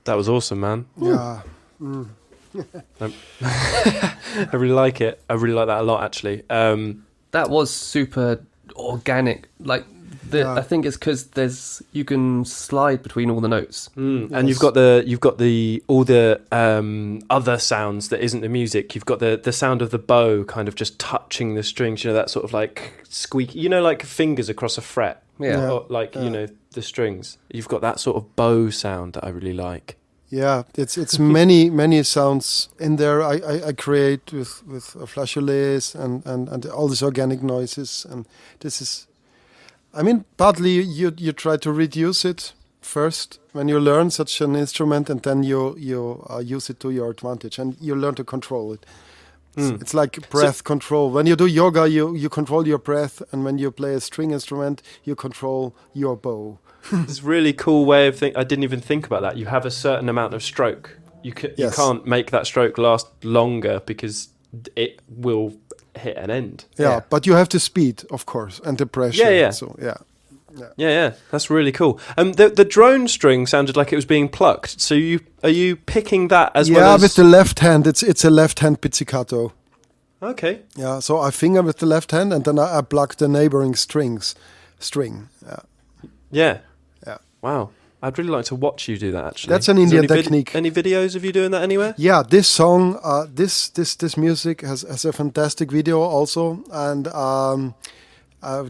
That was awesome, man. Yeah. I really like it. I really like that a lot, actually. That was super organic. Like, I think it's because you can slide between all the notes. And you've got all the other sounds that isn't the music. You've got the sound of the bow kind of just touching the strings. You know, that sort of like squeaky. You know, like fingers across a fret. Yeah. Or like you know the strings. You've got that sort of bow sound that I really like. Yeah, it's many sounds in there. I create with flageolets and all these organic noises, and this is, I mean, partly you try to reduce it first when you learn such an instrument, and then you use it to your advantage, and you learn to control it. It's like breath control. When you do yoga, you control your breath, and when you play a string instrument, you control your bow. It's a really cool way of I didn't even think about that. You have a certain amount of stroke. You can't make that stroke last longer because it will hit an end. Yeah, but you have the speed, of course, and the pressure. Yeah. So Yeah. That's really cool. The drone string sounded like it was being plucked. So are you picking that as well as... with the left hand. It's a left hand pizzicato. Okay. Yeah, so I finger with the left hand, and then I pluck the neighboring string. Yeah. Yeah. Wow. I'd really like to watch you do that, actually. That's an Indian technique. Any videos of you doing that anywhere? Yeah, this song, this music has a fantastic video also, and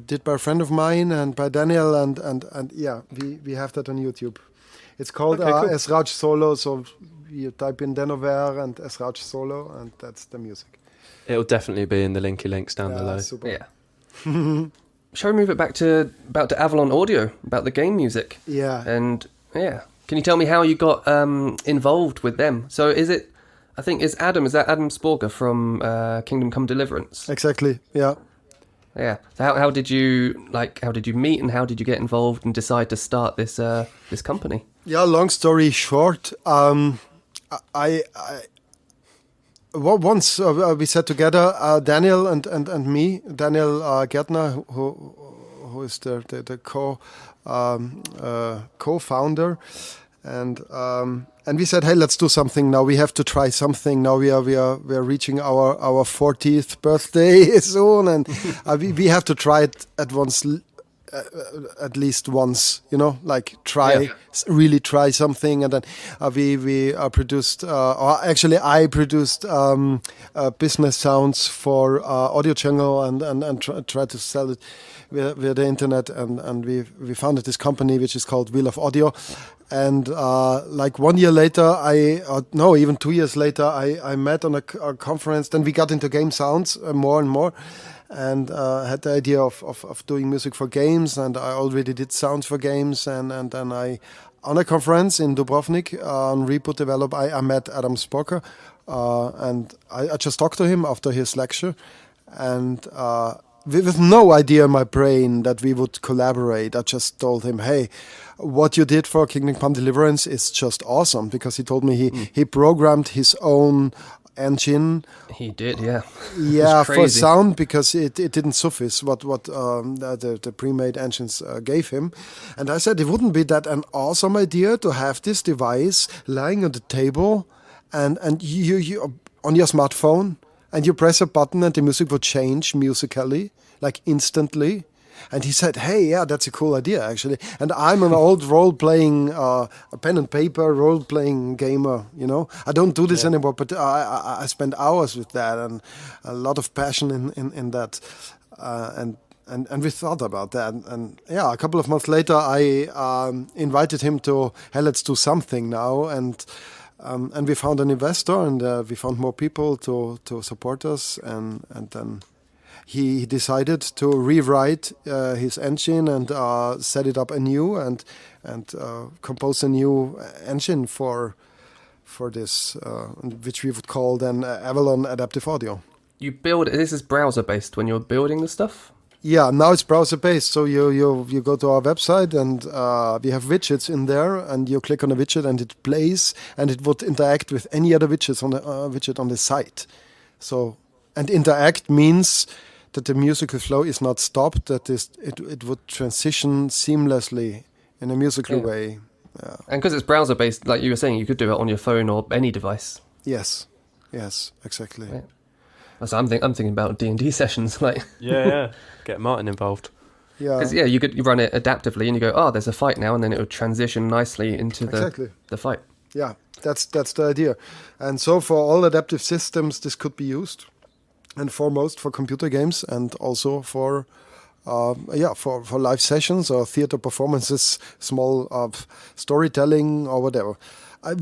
did by a friend of mine and by Daniel, and yeah, we have that on YouTube. It's called cool. Esraj Solo, so you type in Denovaire and Esraj Solo, and that's the music. It'll definitely be in the links down below. Super. Yeah. Shall we move it back to Avalon Audio, about the game music? Yeah. And yeah, can you tell me how you got involved with them? So is that Adam Sporger from Kingdom Come Deliverance? Exactly. Yeah. Yeah. So how did you meet, and how did you get involved and decide to start this company? Yeah. Long story short, once we sat together, Daniel and me, Daniel Gärtner, who is the co-founder, and we said, hey, let's do something now. We have to try something now. We are reaching our 40th birthday soon, and we have to try it at least once, like really try something. And then we produced, or actually I produced business sounds for Audio Jungle, and tried to sell it via the internet, and we founded this company which is called Wheel of Audio. And like 1 year later, even 2 years later, I met on a conference. Then we got into game sounds more and more, and had the idea of doing music for games. And I already did sounds for games. And then on a conference in Dubrovnik on Reboot Develop, I met Adam Sporker, and I just talked to him after his lecture, and with no idea in my brain that we would collaborate. I just told him, hey, what you did for Kingdom Come Deliverance is just awesome, because he told me he programmed his own engine. He did, yeah. Yeah, for sound, because it didn't suffice what the pre-made engines gave him. And I said, it wouldn't be that an awesome idea to have this device lying on the table, and you on your smartphone, and you press a button and the music would change musically, like instantly. And he said, hey, yeah, that's a cool idea, actually. And I'm an old role-playing, a pen and paper role-playing gamer, I don't do this anymore, but I spend hours with that, and a lot of passion in that. And we thought about that. And yeah, a couple of months later, I invited him to, hey, let's do something now. And we found an investor, and we found more people to support us. And then he decided to rewrite his engine and set it up anew, and compose a new engine for this, which we would call then Avalon Adaptive Audio. You build it. This is browser based when you're building the stuff. Yeah, now it's browser based. So you go to our website, and we have widgets in there, and you click on a widget and it plays, and it would interact with any other widgets on the widget on the site. So, and interact means that the musical flow is not stopped, that it would transition seamlessly in a musical way. And because it's browser based, like you were saying, you could do it on your phone or any device. Yes, exactly. Yeah. So I'm thinking about D&D sessions, like Yeah. Get Martin involved. Yeah, because you run it adaptively, and you go, oh, there's a fight now, and then it would transition nicely into the fight. Yeah, that's the idea. And so for all adaptive systems, this could be used, and foremost for computer games, and also for live sessions or theater performances, small storytelling or whatever.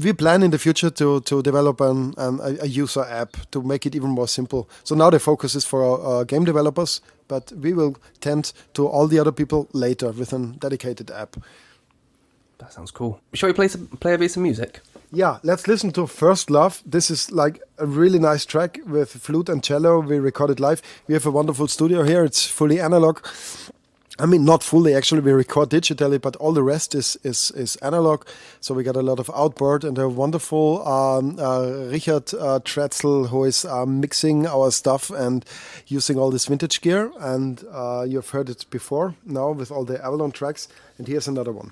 We plan in the future to develop a user app to make it even more simple. So now the focus is for game developers, but we will tend to all the other people later with a dedicated app. That sounds cool. Shall we play a piece of music? Yeah, let's listen to First Love. This is like a really nice track with flute and cello. We recorded live. We have a wonderful studio here. It's fully analog. I mean, not fully, actually. We record digitally, but all the rest is analog. So we got a lot of outboard and a wonderful Richard Tretzel, who is mixing our stuff and using all this vintage gear. And you've heard it before now with all the Avalon tracks. And here's another one.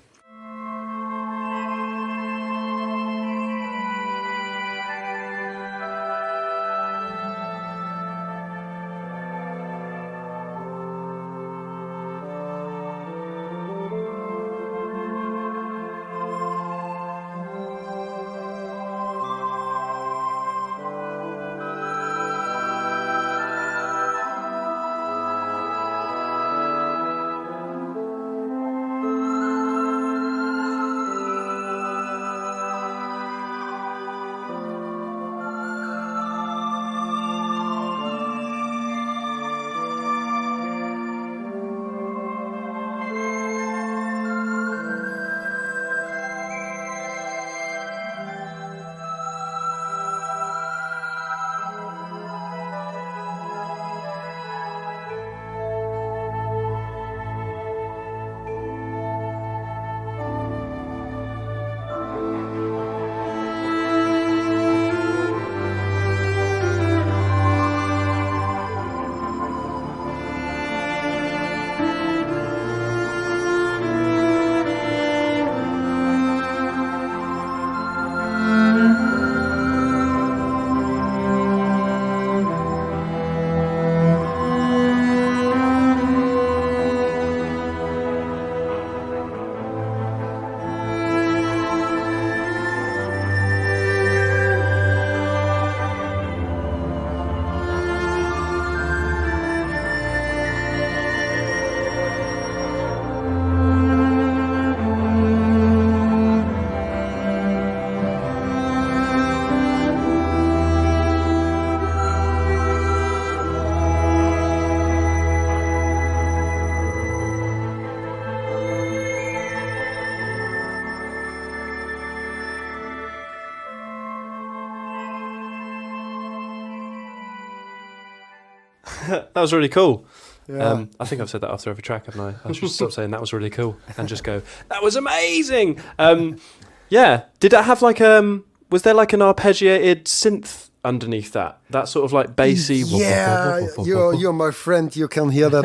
That was really cool. Yeah. I think I've said that after every track, haven't I? I should stop saying that was really cool and just go, that was amazing. Yeah. Did it have like was there like an arpeggiated synth underneath that? That sort of like bassy. Yeah, you're my friend. You can hear that.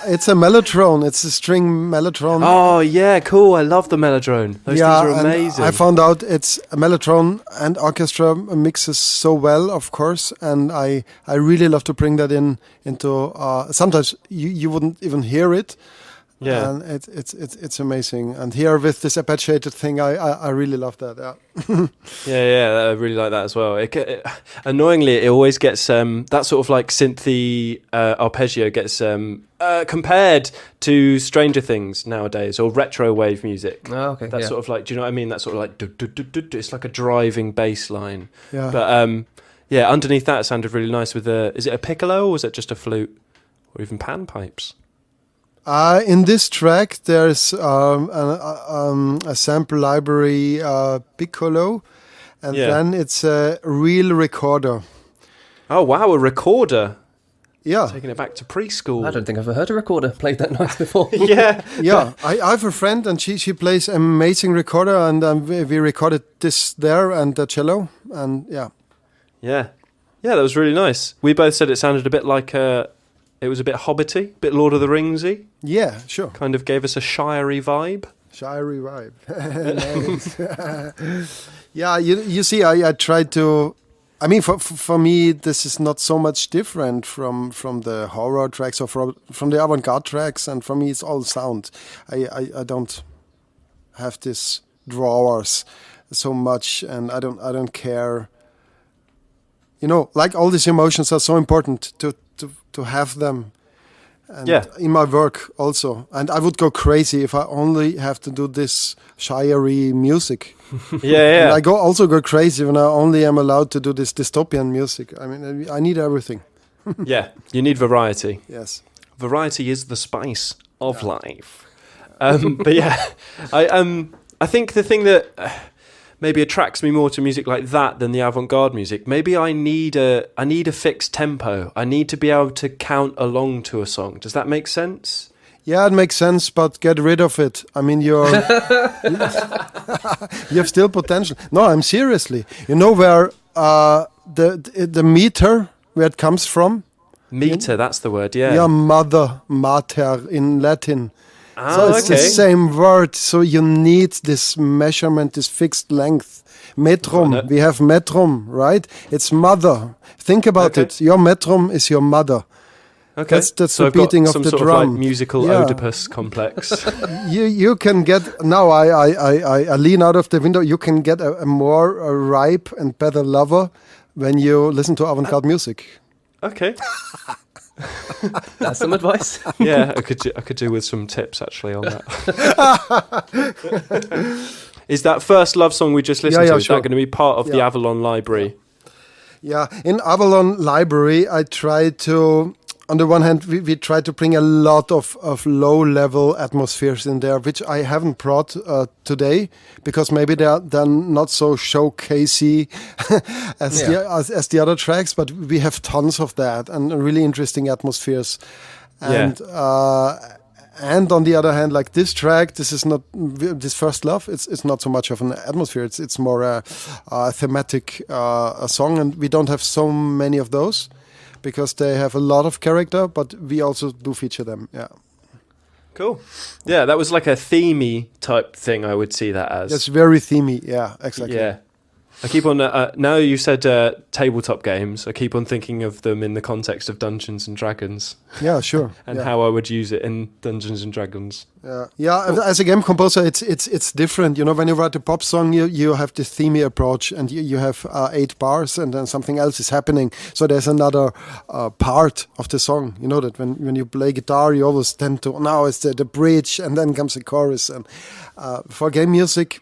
It's a mellotron. It's a string mellotron. Oh yeah, cool. I love the mellotron. Those things are amazing. I found out it's a mellotron and orchestra mixes so well, of course, and I really love to bring that into. Sometimes you wouldn't even hear it. Yeah, and it's amazing. And here with this arpeggiated thing, I really love that. Yeah, I really like that as well. Annoyingly, it always gets that sort of like synthy arpeggio gets compared to Stranger Things nowadays or retro wave music. Oh, okay. That's sort of like, do you know what I mean? That sort of like it's like a driving bass line. Yeah. But yeah, underneath that it sounded really nice with is it a piccolo or is it just a flute or even panpipes? In this track, there's a sample library piccolo, and then it's a real recorder. Oh wow, a recorder! Yeah, taking it back to preschool. I don't think I've ever heard a recorder played that nice before. Yeah. I have a friend, and she plays amazing recorder, and we recorded this there and the cello, and yeah, that was really nice. We both said it sounded a bit like it was a bit Hobbity, a bit Lord of the Ringsy. Yeah, sure. Kind of gave us a shirey vibe. Shire vibe. Yeah, you see, I tried to. I mean, for me, this is not so much different from the horror tracks or from the avant-garde tracks, and for me, it's all sound. I don't have this drawers so much, and I don't care. You know, like all these emotions are so important to have them. And in my work also. And I would go crazy if I only have to do this shire-y music. And I also go crazy when I only am allowed to do this dystopian music. I mean, I need everything. Yeah, you need variety. Yes. Variety is the spice of life. But yeah, I think the thing that maybe attracts me more to music like that than the avant-garde music, maybe I need a fixed tempo. I need to be able to count along to a song. Does that make sense? Yeah, it makes sense, but get rid of it. I mean, you have still potential. No, I'm seriously. You know where the meter, where it comes from? Meter, that's the word, yeah. Yeah, mater in Latin. Ah, so it's the same word. So you need this measurement, this fixed length. Metrum. We have metrum, right? It's mother. Think about it. Your metrum is your mother. Okay. That's the beating of the sort drum. Of like musical Oedipus complex. You can get now. I lean out of the window. You can get a more ripe and better lover when you listen to avant-garde music. Okay. That's some advice. Yeah, I could do with some tips actually on that. Is that first love song we just listened to? Is that going to be part of the Avalon library? Yeah, in Avalon library, I try to. On the one hand, we try to bring a lot of low-level atmospheres in there, which I haven't brought today, because maybe they're not so showcasey as the other tracks, but we have tons of that and really interesting atmospheres. And on the other hand, like this track, this first love, it's not so much of an atmosphere, it's more a thematic song, and we don't have so many of those, because they have a lot of character, but we also do feature them. Yeah. Cool. Yeah, that was like a themey type thing, I would see that as. It's very themey. Yeah, exactly. Yeah. I keep on, now you said tabletop games, I keep on thinking of them in the context of Dungeons and Dragons. Yeah, sure. And how I would use it in Dungeons and Dragons. Yeah. Cool. As a game composer, it's different. You know, when you write a pop song, you have this themey approach, and you have 8 bars, and then something else is happening. So there's another part of the song. You know that when you play guitar, you always tend to, now it's the bridge, and then comes the chorus. And for game music,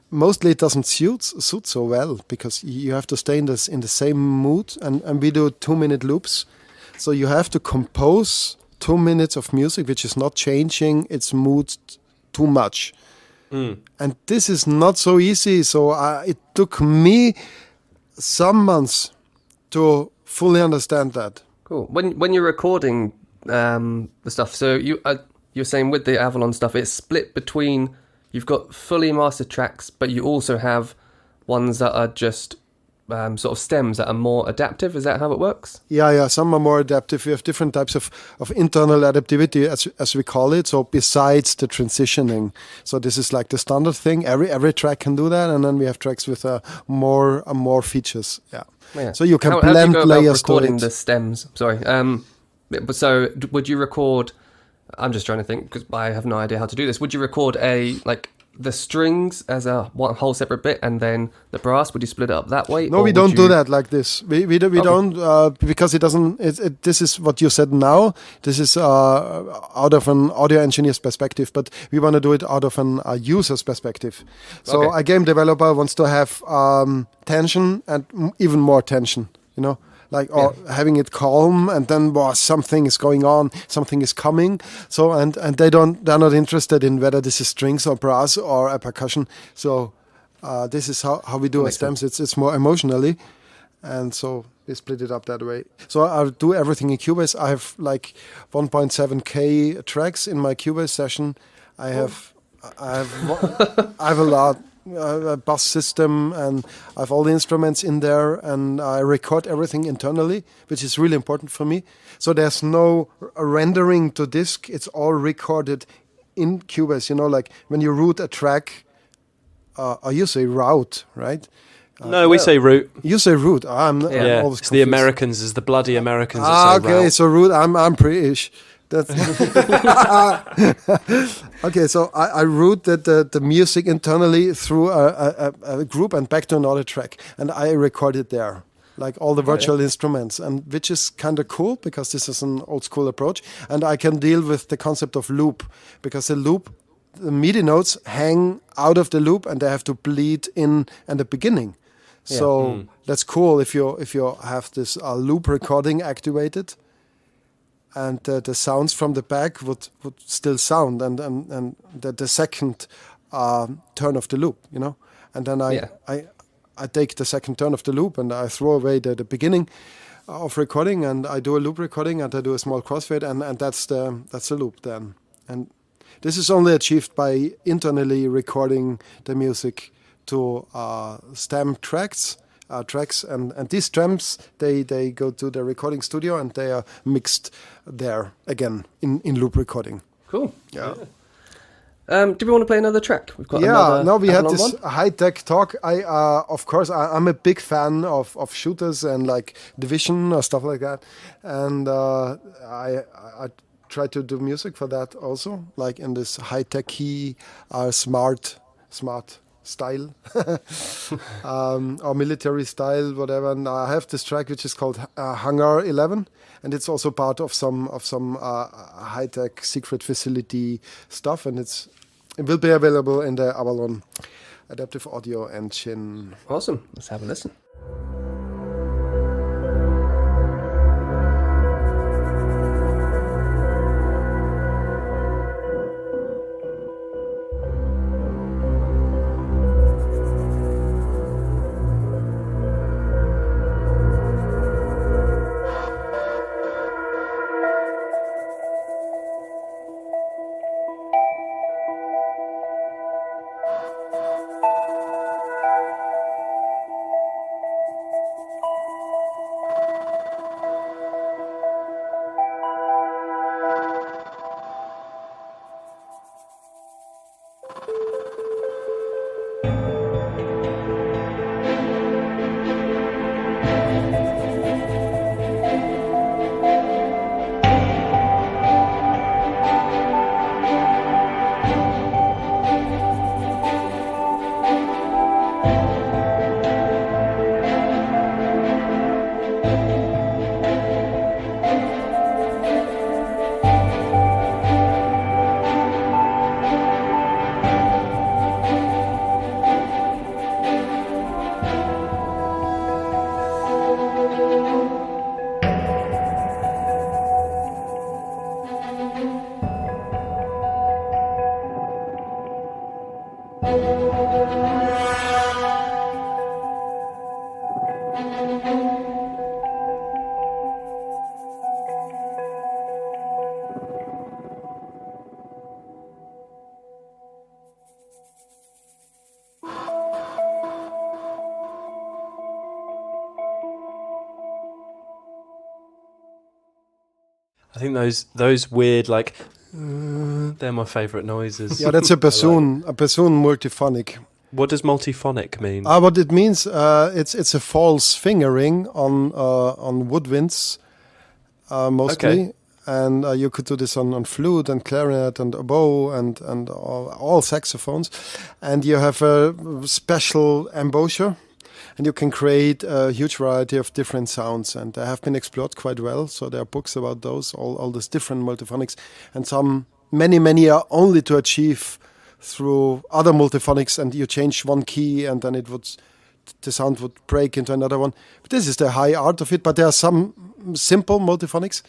mostly it doesn't suit so well, because you have to stay in the same mood, and we do 2-minute loops. So you have to compose 2 minutes of music which is not changing its mood too much. And this is not so easy. So it took me some months to fully understand that. Cool. When you're recording the stuff, so you're saying with the Avalon stuff, it's split between, you've got fully mastered tracks, but you also have ones that are just sort of stems that are more adaptive. Is that how it works? Yeah. Some are more adaptive. We have different types of internal adaptivity, as we call it. So besides the transitioning, so this is like the standard thing. Every track can do that, and then we have tracks with more features. Yeah. So you can blend how do you go layers about recording to it. the stems. Sorry. So would you record? I'm just trying to think, because I have no idea how to do this. Would you record the strings as one whole separate bit, and then the brass? Would you split it up that way? No, we don't do that like this. We don't, because it doesn't. This is what you said now. This is out of an audio engineer's perspective, but we want to do it out of an user's perspective. So a game developer wants to have tension and even more tension. You know. Or having it calm, and then something is going on, something is coming. So and they're not interested in whether this is strings or brass or a percussion. So this is how we do our stems. It's more emotionally, and so we split it up that way. So I do everything in Cubase. I have like 1.7K tracks in my Cubase session. I have a lot. A bass system, and I have all the instruments in there, and I record everything internally, which is really important for me. So there's no rendering to disk, it's all recorded in Cubase. Like when you root a track, or you say route, right? No, we say root. You say root. I'm Yeah, always it's the confused. Americans, is the bloody Americans that say Okay, route. so root. I'm British. That's okay. So I route the music internally through a group and back to another track, and I record it there, like all the virtual instruments, and which is kind of cool because this is an old school approach, and I can deal with the concept of loop because the MIDI notes hang out of the loop and they have to bleed in at the beginning. So that's cool if you have this loop recording activated. And the sounds from the back would still sound, and the second turn of the loop, and then I take the second turn of the loop and I throw away the beginning of recording, and I do a loop recording and I do a small crossfade, and that's the loop then. And this is only achieved by internally recording the music to stem tracks. And these stems they go to the recording studio and they are mixed there again in loop recording. Cool. Yeah. Do we want to play another track? We've got Now we had Avalon this one. high-tech talk. I'm a big fan of shooters and like Division or stuff like that, and I try to do music for that also, like in this high-techy, smart style, or military style, whatever. And I have this track which is called Hangar 11, and it's also part of some high-tech secret facility stuff, and it will be available in the Avalon Adaptive Audio Engine. Awesome. Let's have a listen. I think those weird like they're my favourite noises. Yeah, that's a bassoon multiphonic. What does multiphonic mean? What it means, it's a false fingering on woodwinds mostly, Okay. and you could do this on flute and clarinet and oboe and all saxophones, and you have a special embouchure, and you can create a huge variety of different sounds, and they have been explored quite well. So there are books about those, all these different multiphonics, and many are only to achieve through other multiphonics, and you change one key and then the sound would break into another one. But this is the high art of it, but there are some simple multiphonics,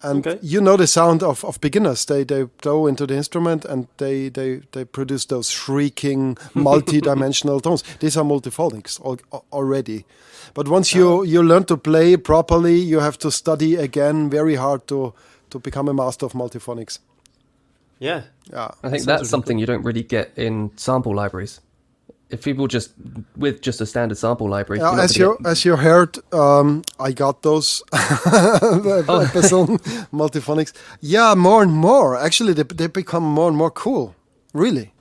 and Okay. you know the sound of beginners. They blow into the instrument and they produce those shrieking multi-dimensional tones. These are multiphonics already. But once you learn to play properly, you have to study again very hard to become a master of multiphonics. Yeah. Yeah. I think sounds that's really something you don't really get in sample libraries. if people with just a standard sample library. You're not as gonna you as you heard, I got those Person multiphonics. Yeah, more and more. Actually, they become more and more cool. Really.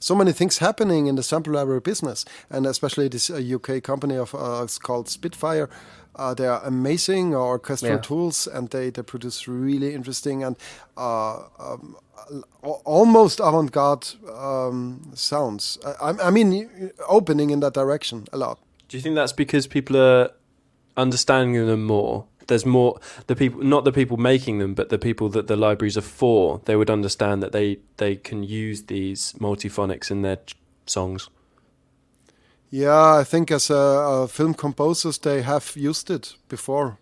So many things happening in the sample library business, and especially this UK company of it's called Spitfire. They are amazing orchestral tools, and they produce really interesting and almost avant-garde sounds. I mean, opening in that direction a lot. Do you think that's because people are understanding them more? There's more the people, not the people making them, but the people that the libraries are for. They would understand that they can use these multiphonics in their songs. Yeah, I think as film composers, they have used it before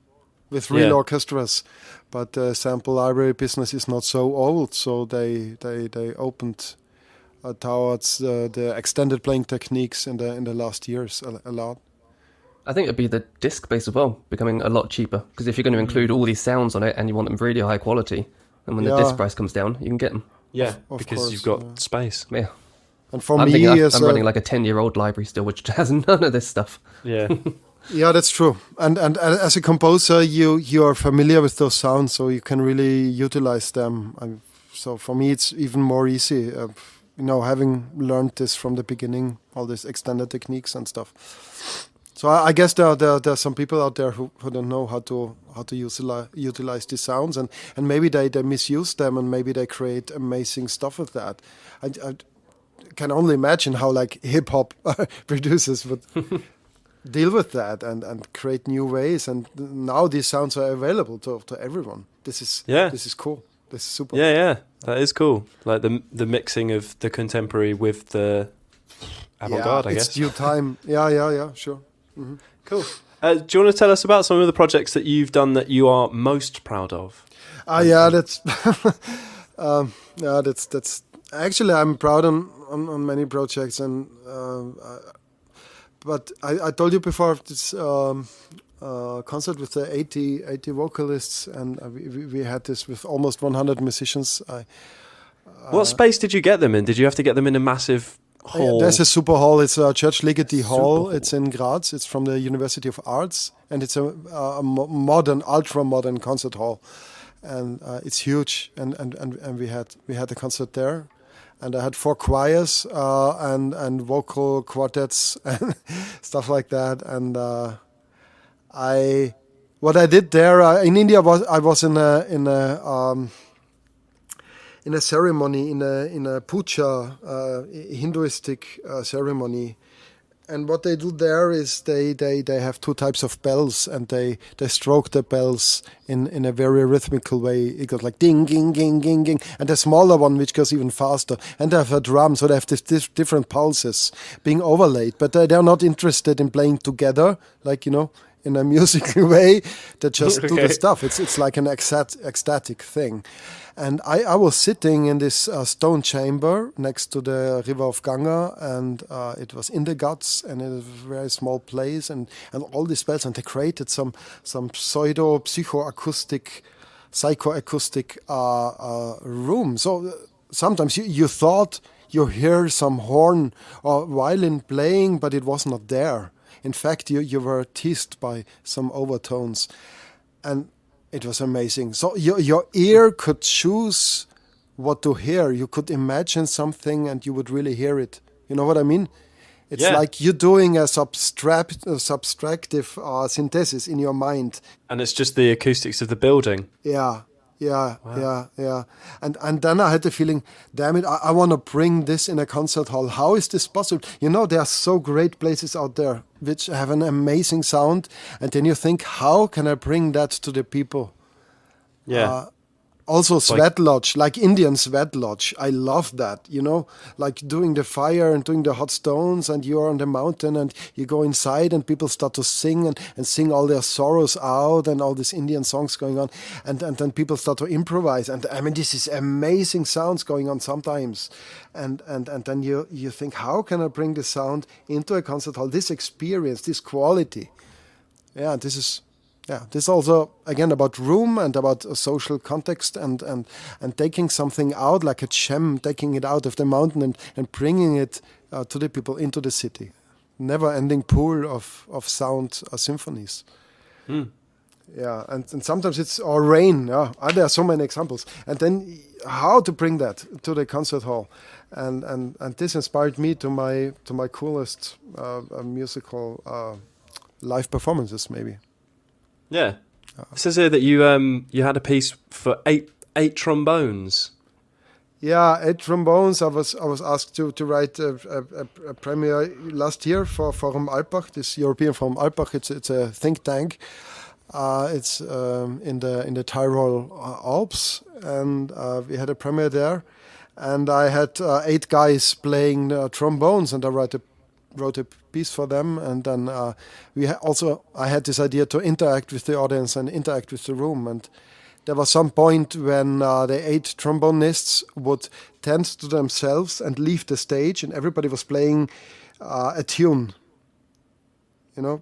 with real orchestras, but the sample library business is not so old, so they opened towards the extended playing techniques in the last years a lot. I think it'd be the disc base as well, becoming a lot cheaper. Because if you're going to include all these sounds on it and you want them really high quality, then when the disc price comes down, you can get them. Yeah, of because course, you've got space. Yeah. And for I'm me, thinking I'm running like a 10-year-old library still, which has none of this stuff. Yeah. Yeah, that's true. And as a composer, you are familiar with those sounds, so you can really utilize them. So for me, it's even more easy. Having learned this from the beginning, all these extended techniques and stuff. So I guess there are some people out there who don't know how to utilize these sounds, and maybe they misuse them, and maybe they create amazing stuff with that. I can only imagine how like hip hop producers would deal with that and create new ways. And now these sounds are available to everyone. This is cool. This is super. Yeah, that is cool. Like the mixing of the contemporary with the avant-garde, I guess. It's due time. Yeah, sure. Mm-hmm. Cool. Do you want to tell us about some of the projects that you've done that you are most proud of? That's that's actually I'm proud on many projects, and but I told you before this concert with the 80 vocalists, and we had this with almost 100 musicians. What space did you get them in? Did you have to get them in a massive hall? There's a super hall. It's a Church Ligeti Hall. It's in Graz. It's from the University of Arts, and it's a modern, ultra modern concert hall, and it's huge. And we had a concert there, and I had 4 choirs and vocal quartets and stuff like that. And what I did there in India I was in a ceremony, in a puja, Hinduistic ceremony, and what they do there is they have 2 types of bells, and they stroke the bells in a very rhythmical way. It goes like ding, ding, ding, ding, ding, and the smaller one which goes even faster. And they have a drum, so they have this different pulses being overlaid, but they're not interested in playing together, like in a musical way. They just do the stuff. It's like an ecstatic thing. And I was sitting in this stone chamber next to the river of Ganga, and it was in the Ghats, and it was a very small place, and all these bells, and they created some pseudo psychoacoustic room. So sometimes you thought you hear some horn or violin playing, but it was not there. In fact, you were teased by some overtones, and it was amazing. So your ear could choose what to hear. You could imagine something, and you would really hear it. You know what I mean? It's like you're doing a subtractive synthesis in your mind. And it's just the acoustics of the building. Yeah. And then I had the feeling, damn it, I want to bring this in a concert hall. How is this possible? There are so great places out there which have an amazing sound, and then you think, how can I bring that to the people? Yeah. Also sweat lodge, like Indian sweat lodge. I love that, like doing the fire and doing the hot stones, and you're on the mountain and you go inside and people start to sing and sing all their sorrows out, and all these Indian songs going on, and then people start to improvise, and I mean this is amazing sounds going on sometimes, and then you think, how can I bring this sound into a concert hall, this experience, this quality? This is also, again, about room and about a social context and taking something out like a gem, taking it out of the mountain and bringing it to the people into the city. Never-ending pool of sound symphonies. Yeah, and sometimes it's or rain. Yeah, there are so many examples. And then how to bring that to the concert hall, and this inspired me to my coolest musical live performances, maybe. Yeah. It says here that you had a piece for eight trombones. Yeah, 8 trombones. I was asked to write a premiere last year for Forum Alpbach, this European Forum Alpbach. It's a think tank. It's in the Tyrol Alps, and we had a premiere there. And I had 8 guys playing trombones, and I wrote a piece for them. And then I had this idea to interact with the audience and interact with the room. And there was some point when the 8 trombonists would tend to themselves and leave the stage, and everybody was playing a tune.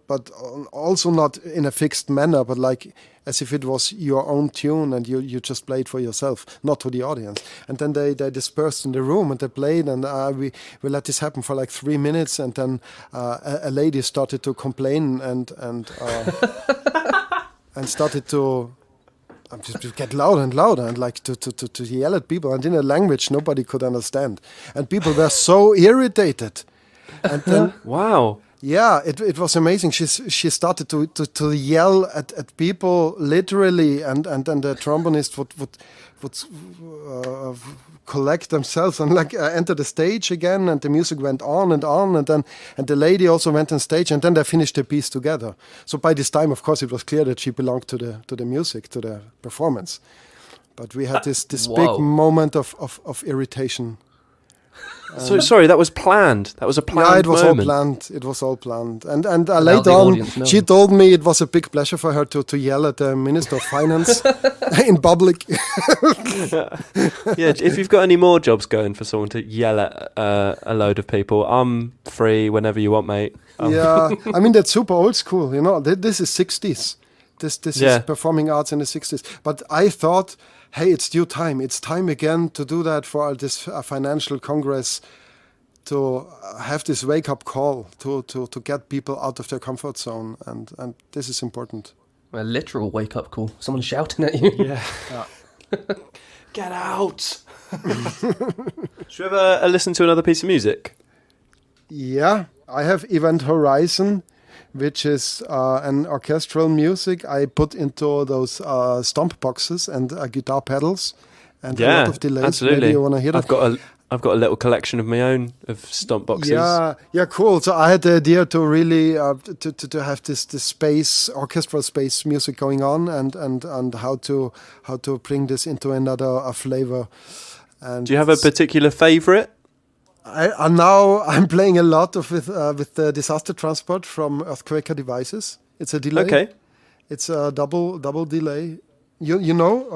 But also not in a fixed manner, but like as if it was your own tune and you just played for yourself, not to the audience. And then they dispersed in the room and they played, and we let this happen for like 3 minutes, and then a lady started to complain and and started to get louder and louder and like to yell at people, and in a language nobody could understand. And people were so irritated. And then Wow. yeah, it was amazing. She started to yell at people literally, and then the trombonist would collect themselves and like enter the stage again, and the music went on, and the lady also went on stage, and then they finished the piece together. So by this time, of course, it was clear that she belonged to the music, to the performance. But we had this big moment of irritation. So sorry, that was planned. That was a planned Yeah, it was moment. all planned. It was all planned. And later on, she told me it was a big pleasure for her to yell at the Minister of Finance in public. Yeah, if you've got any more jobs going for someone to yell at a load of people, I'm free whenever you want, mate. Yeah, I mean, that's super old school. This is 60s. This is performing arts in the 60s. But I thought, hey, it's due time. It's time again to do that for this financial congress, to have this wake-up call, to get people out of their comfort zone. And this is important. A literal wake-up call. Someone shouting at you. Yeah. Get out! Should we have a listen to another piece of music? Yeah, I have Event Horizon, which is an orchestral music I put into those stomp boxes and guitar pedals, and a lot of delays. Absolutely. Maybe you want to hear that? I've got a little collection of my own of stomp boxes. Yeah, cool. So I had the idea to really to have this space, orchestral space music going on, and how to bring this into another flavor. And Do you have a particular favourite? I'm playing a lot with the disaster transport from Earthquaker Devices. It's a delay. Okay. It's a double delay. You know?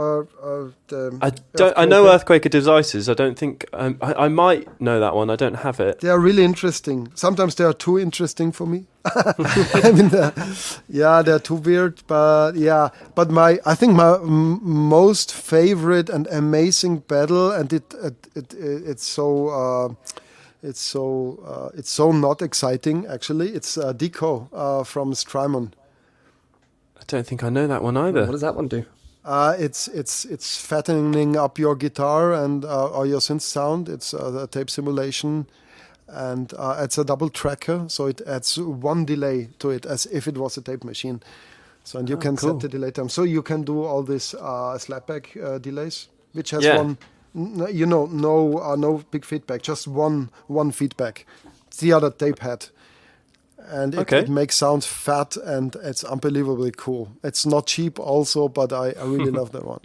I know Earthquaker Devices. I don't think I might know that one. I don't have it. They are really interesting. Sometimes they are too interesting for me. I mean, they're too weird. But yeah, but I think my most favorite and amazing battle, and it's so not exciting actually. It's Deco from Strymon. I don't think I know that one either. What does that one do? It's fattening up your guitar and or your synth sound. It's a tape simulation, and it's a double tracker, so it adds one delay to it as if it was a tape machine. So and you can set the delay time. So you can do all these slapback delays, which has no big feedback, just one feedback. It's the other tape head. And it makes sound fat, and it's unbelievably cool. It's not cheap also, but I really love that one.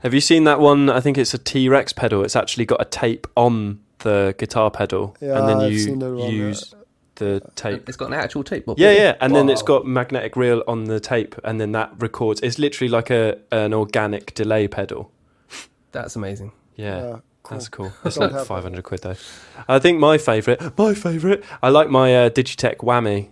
Have you seen that one? I think it's a T-Rex pedal. It's actually got a tape on the guitar pedal, and then you use the tape. It's got an actual tape. Yeah, and then it's got magnetic reel on the tape, and then that records. It's literally like an organic delay pedal. That's amazing. Yeah. Cool. That's cool. It's like 500 quid though. I think my favourite, I like my Digitech Whammy.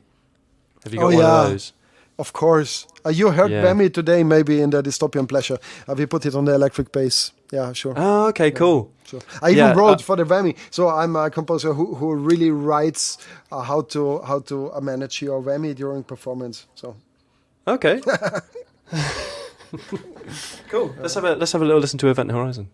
Have you got one of those? Of course. You heard Yeah. Whammy today, maybe in the Dystopian Pleasure. We put it on the electric bass. Yeah, sure. Oh, okay, cool. Sure. I even Yeah, wrote for the Whammy. So I'm a composer who really writes how to manage your Whammy during performance. So Okay. Cool. Let's have a little listen to Event Horizon.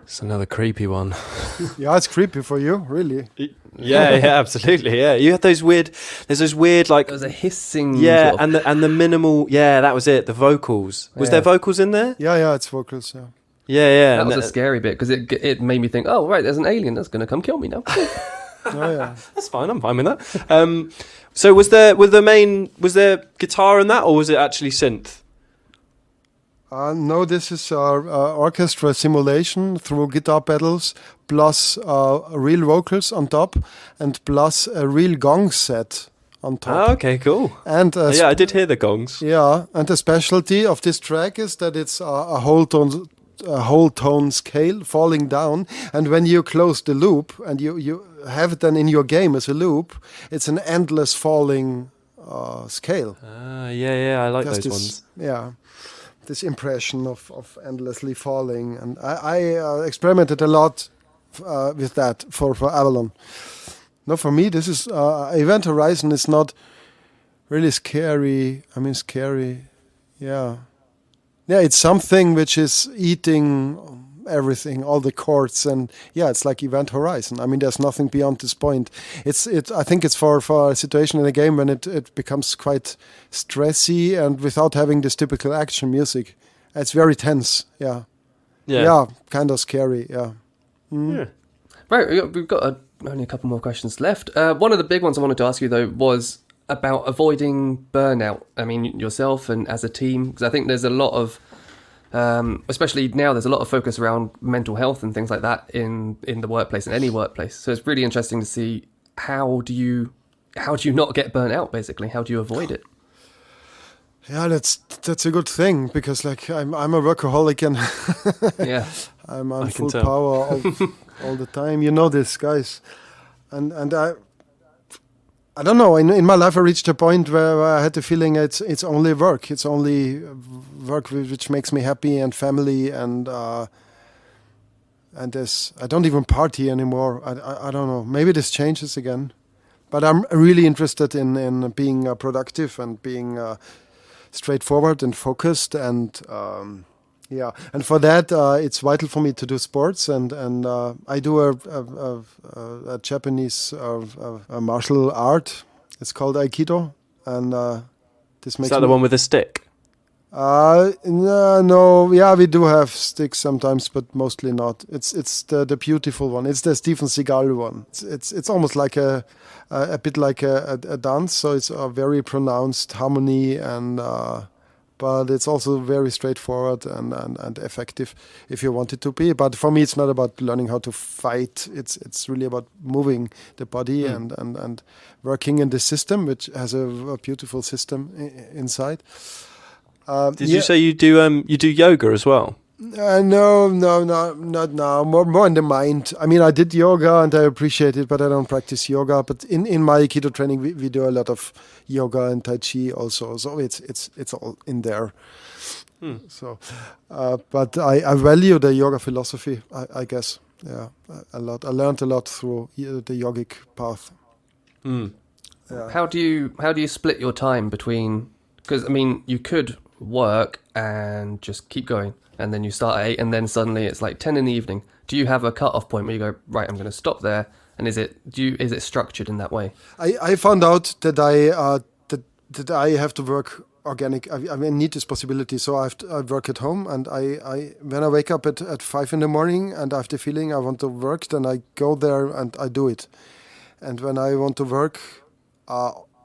It's another creepy one. yeah, it's creepy for you, really. Yeah, absolutely. Yeah, you had those weird. There's those weird like. There was a hissing. Yeah, sort of- and the minimal. Yeah, that was it. The vocals. Was there vocals in there? Yeah, it's vocals. Yeah. Yeah. That and was a scary bit because it made me think, oh right, there's an alien that's going to come kill me now. Oh yeah. That's fine. I'm fine with that. So was there guitar in that, or was it actually synth? No, this is orchestra simulation through guitar pedals, plus real vocals on top, and plus a real gong set on top. Oh, okay, cool. And Yeah, I did hear the gongs. yeah, and the specialty of this track is that it's a whole tone scale falling down, and when you close the loop and you have it then in your game as a loop, it's an endless falling scale. Yeah, I like Just those this- ones. Yeah, this impression of endlessly falling, and I experimented a lot with that for Avalon. No, for me, this is Event Horizon is not really scary. I mean, scary. Yeah, it's something which is eating everything, all the chords, and yeah, it's like Event Horizon. I mean, there's nothing beyond this point. I think it's for a situation in a game when it becomes quite stressy and without having this typical action music. It's very tense. Yeah, kind of scary. Yeah. Yeah. Right, we've got only a couple more questions left. One of the big ones I wanted to ask you though was about avoiding burnout. I mean, yourself and as a team, because I think there's a lot of especially now, there's a lot of focus around mental health and things like that in the workplace, in any workplace. So it's really interesting to see how do you not get burnt out, basically? How do you avoid it? Yeah, that's a good thing, because like I'm a workaholic and Yeah. I'm on I can full tell. power all the time. You know this, guys, and I don't know. In my life, I reached a point where I had the feeling it's only work. It's only work which makes me happy, and family, and this. I don't even party anymore. I don't know. Maybe this changes again, but I'm really interested in being productive and being straightforward and focused, and yeah. And for that, it's vital for me to do sports, and I do a Japanese martial art. It's called Aikido, and this makes Is that the one with the stick? No, yeah, we do have sticks sometimes, but mostly not. It's the beautiful one. It's the Steven Seagal one. It's almost like a bit like a dance. So it's a very pronounced harmony, and but it's also very straightforward and effective if you want it to be. But for me, it's not about learning how to fight. It's really about moving the body and working in the system, which has a beautiful system inside. Did you say you do yoga as well? No, not now. More in the mind. I mean, I did yoga and I appreciate it, but I don't practice yoga. But in my Aikido training, we do a lot of yoga and Tai Chi also. So it's all in there. So, but I value the yoga philosophy. I guess, yeah, a lot. I learned a lot through the yogic path. Yeah. How do you split your time between? Because I mean, you could work and just keep going, and then you start at 8, and then suddenly it's like 10 in the evening. Do you have a cut-off point where you go, right, I'm going to stop there? And is it structured in that way? I found out that I have to work organic. I need this possibility, so I work at home, and I when I wake up at 5 in the morning and I have the feeling I want to work, then I go there and I do it. And when I want to work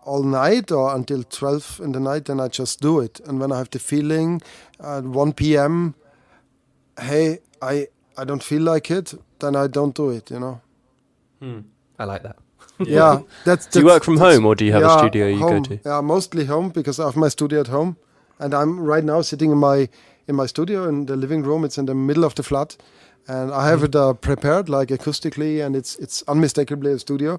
all night or until 12 in the night, then I just do it. And when I have the feeling at 1 p.m., hey, I don't feel like it, then I don't do it, I like that. Yeah. Do you work from home, or do you have a studio you home. go to? Yeah, mostly home, because I have my studio at home. And I'm right now sitting in my studio in the living room. It's in the middle of the flat. And I have it prepared, like acoustically, and it's unmistakably a studio.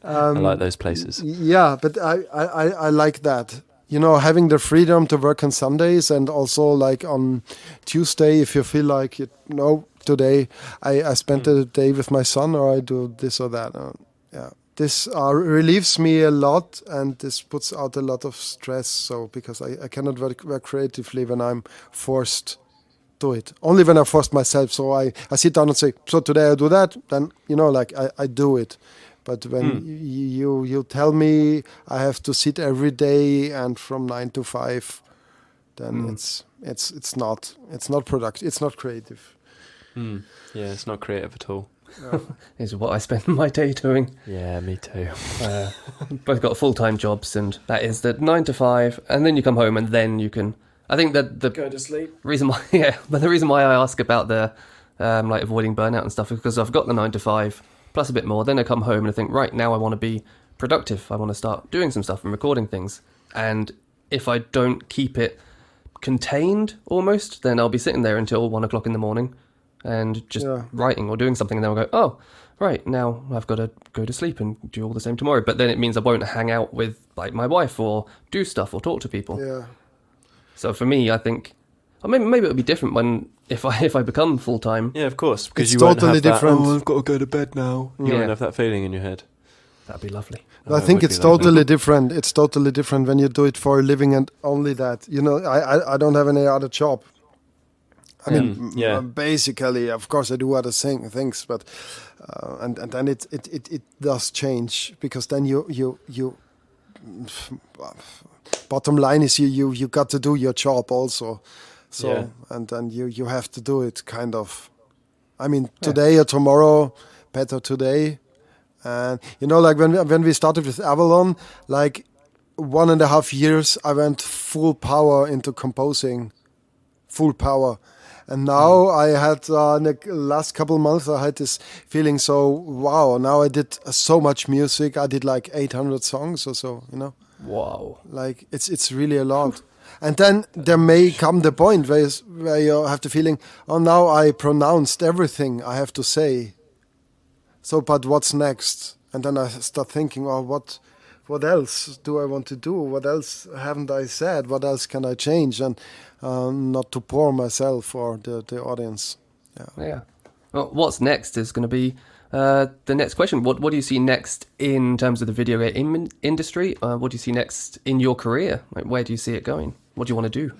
I like those places. Yeah, but I like that. Having the freedom to work on Sundays, and also like on Tuesday, if you feel like today I spent the day with my son, or I do this or that. Yeah, this relieves me a lot, and this puts out a lot of stress. So because I cannot work creatively when I'm forced to it. Only when I forced myself. So I sit down and say, so today I do that. Then I do it. But when you tell me I have to sit every day and from 9 to 5, then it's not productive. It's not creative. Yeah, it's not creative at all. Is what I spend my day doing. Yeah, me too. Both got full-time jobs, and that is the 9 to 5, and then you come home, and then you can. I think that the go to sleep. Reason why, but the reason why I ask about the like avoiding burnout and stuff is because I've got the 9 to 5 plus a bit more. Then I come home and I think, right, now I want to be productive. I want to start doing some stuff and recording things. And if I don't keep it contained almost, then I'll be sitting there until 1 o'clock in the morning and just writing or doing something. And then I'll go, oh, right, now I've got to go to sleep and do all the same tomorrow. But then it means I won't hang out with like my wife or do stuff or talk to people. Yeah. So for me, I think, or maybe it'll be different if I become full time. Yeah, of course, because it's you totally won't have different. That, I've got to go to bed now. You won't have that feeling in your head. That'd be lovely. I think it's totally different. It's totally different when you do it for a living and only that. I don't have any other job. I mean, basically, of course, I do other things, but and then it does change, because then you bottom line is you got to do your job also. So and then you have to do it kind of. I mean, today or tomorrow, better today. And like when we started with Avalon, like 1.5 years, I went full power into composing, full power. And now I had in the last couple of months, I had this feeling. So wow, now I did so much music. I did like 800 songs or so. Wow, like it's really a lot. And then there may come the point where you have the feeling, oh, now I pronounced everything I have to say. So, but what's next? And then I start thinking, oh, what else do I want to do? What else haven't I said? What else can I change? And not to bore myself or the audience. Yeah. Well, what's next is going to be the next question. What do you see next in terms of the video game industry? What do you see next in your career? Like, where do you see it going? What do you want to do?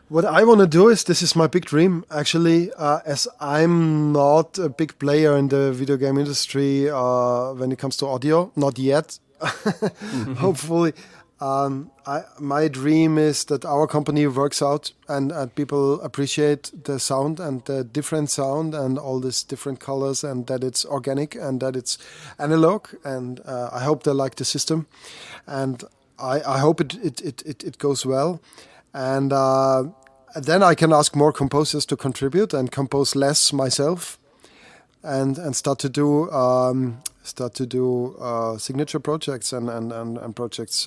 What I want to do is, this is my big dream, actually, as I'm not a big player in the video game industry when it comes to audio, not yet, hopefully. My dream is that our company works out and people appreciate the sound and the different sound and all these different colors, and that it's organic and that it's analog. And I hope they like the system, and I hope it goes well. And then I can ask more composers to contribute and compose less myself, and start to do signature projects and projects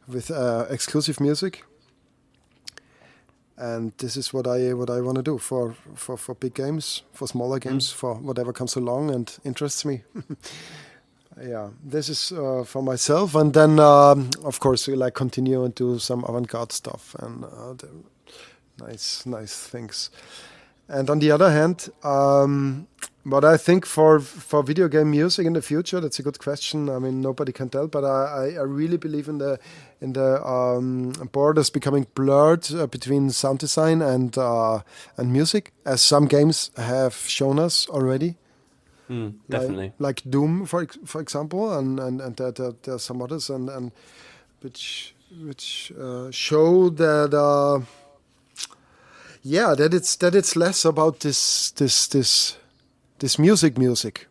with exclusive music. And this is what I want to do for big games, for smaller games, for whatever comes along and interests me. Yeah, this is for myself, and then of course we like continue and do some avant-garde stuff and the nice things. And on the other hand, what I think for video game music in the future, that's a good question. I mean, nobody can tell, but I really believe in the borders becoming blurred between sound design and music, as some games have shown us already. Definitely, like Doom, for example, and there are some others, and which show that that it's less about this music.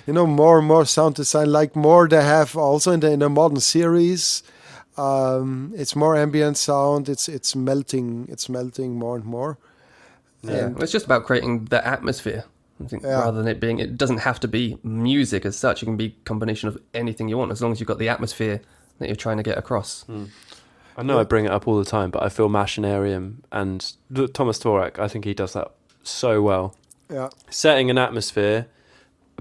More sound design, like more they have also in the modern series. It's more ambient sound. It's melting more and more. Yeah, it's just about creating the atmosphere. I think rather than it doesn't have to be music as such. It can be a combination of anything you want, as long as you've got the atmosphere that you're trying to get across. I know I bring it up all the time, but I feel Machinarium and Thomas Dvorak, I think he does that so well. Yeah, setting an atmosphere,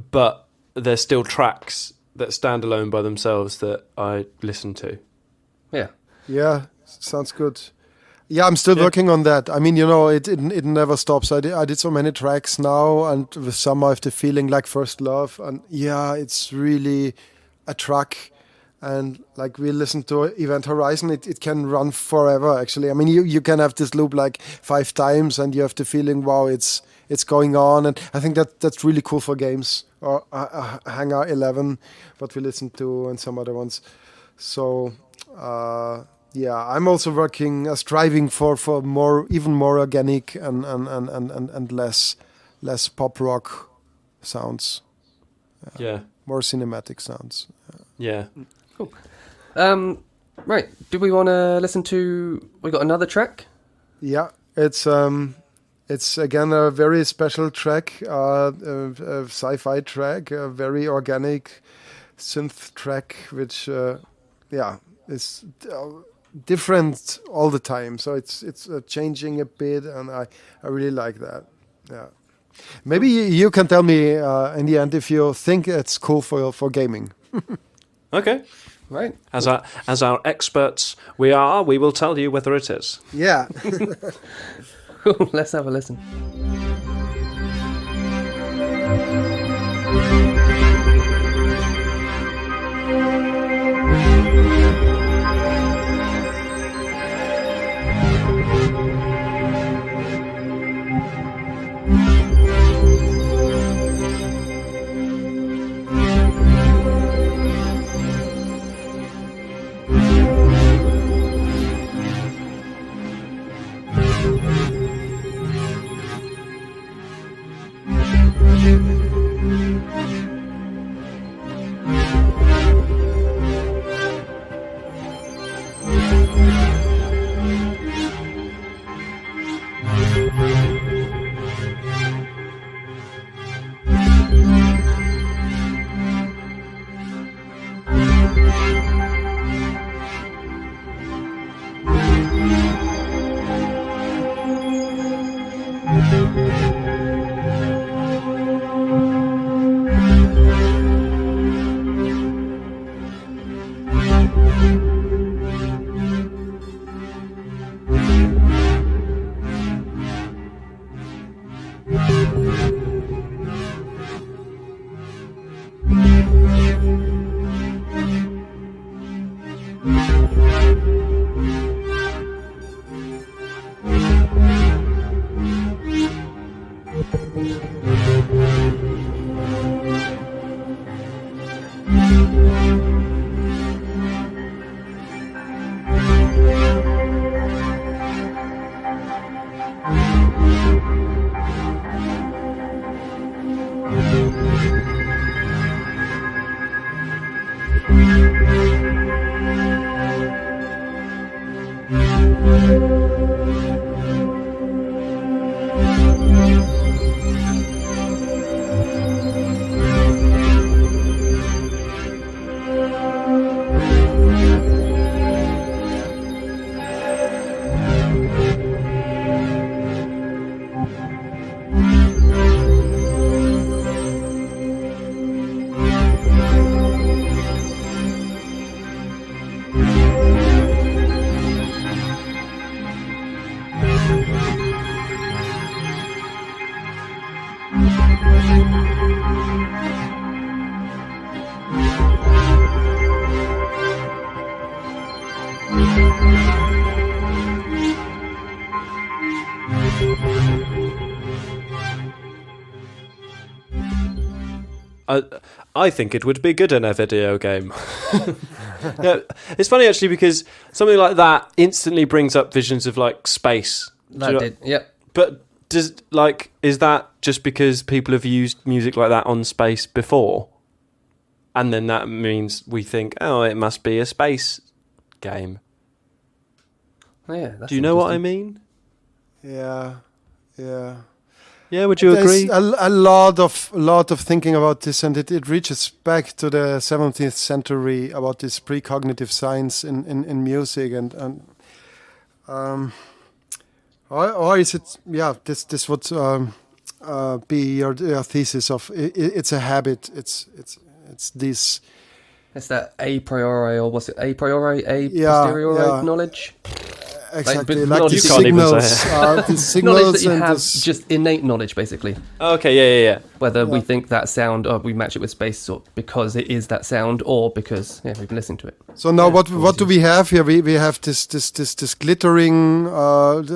but there's still tracks that stand alone by themselves that I listen to. Yeah, sounds good. Yeah, I'm still working on that. I mean, it never stops. I did so many tracks now, and with some I have the feeling like First Love, and it's really a track. And like we listen to Event Horizon, it can run forever. Actually, I mean, you can have this loop like 5 times, and you have the feeling, wow, it's going on. And I think that's really cool for games, or Hangar 11, what we listen to, and some other ones. So. I'm also striving for even more organic and less pop rock sounds. More cinematic sounds. Yeah. Cool. Right. Do we want to listen to? We got another track. Yeah, it's again a very special track, a sci-fi track, a very organic synth track, which is different all the time, so it's changing a bit, and I really like that. Yeah, maybe you can tell me in the end if you think it's cool for gaming. Okay, right. As our experts we will tell you whether it is. Yeah. Cool. Let's have a listen. I think it would be good in a video game. Yeah, it's funny actually because something like that instantly brings up visions of like space. That did, yep. But is that just because people have used music like that on space before? And then that means we think, oh, it must be a space game. Yeah. Do you know what I mean? Yeah. Yeah, would you agree? There's a lot of thinking about this, and it reaches back to the 17th century about this precognitive science in music, and or is it? Yeah, this would be your thesis of it's a habit. It's this. It's that a priori, or was it a priori, posteriori knowledge? Exactly, like the signals, the signals knowledge that you and have, just innate knowledge, basically. Okay, yeah. Whether we think that sound, or we match it with space, or because it is that sound, or because we've been listening to it. So now, what do we have here? We have this glittering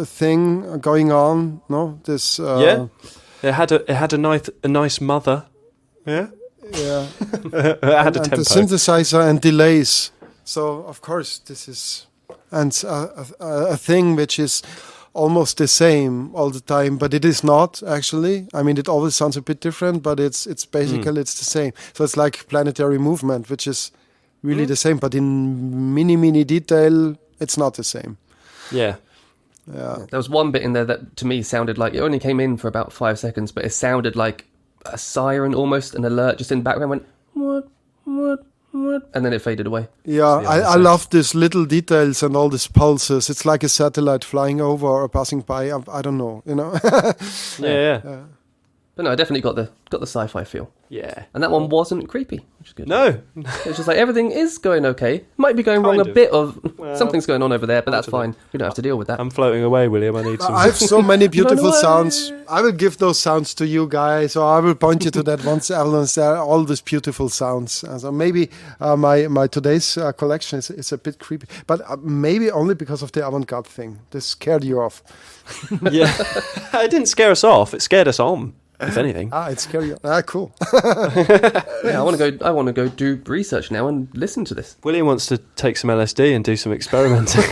thing going on. No, this. Yeah, it had a nice mother. Yeah. Yeah. It had a tempo. The synthesizer and delays. So of course this is. And a thing which is almost the same all the time, but it is not actually. I mean, it always sounds a bit different, but it's basically it's the same. So it's like planetary movement, which is really the same, but in mini detail, it's not the same. Yeah. There was one bit in there that to me sounded like it only came in for about 5 seconds, but it sounded like a siren, almost an alert, just in the background. Went what, and then it faded away. Yeah, I love these little details and all these pulses. It's like a satellite flying over or passing by. I don't know, you know. Yeah. But no, I definitely got the sci-fi feel. Yeah. And that one wasn't creepy, which is good. No. It was just like everything is going okay. Might be going wrong a bit of something's going on over there, but that's fine. We don't have to deal with that. I'm floating away, William. I need some. I have so many beautiful sounds. I will give those sounds to you guys, or I will point you to that once Avalon's there. All these beautiful sounds. So maybe my today's collection is a bit creepy, but maybe only because of the avant-garde thing. This scared you off. Yeah, it didn't scare us off. It scared us on. If anything. It's scary. Cool. Yeah, I want to go do research now and listen to this. William wants to take some LSD and do some experimenting.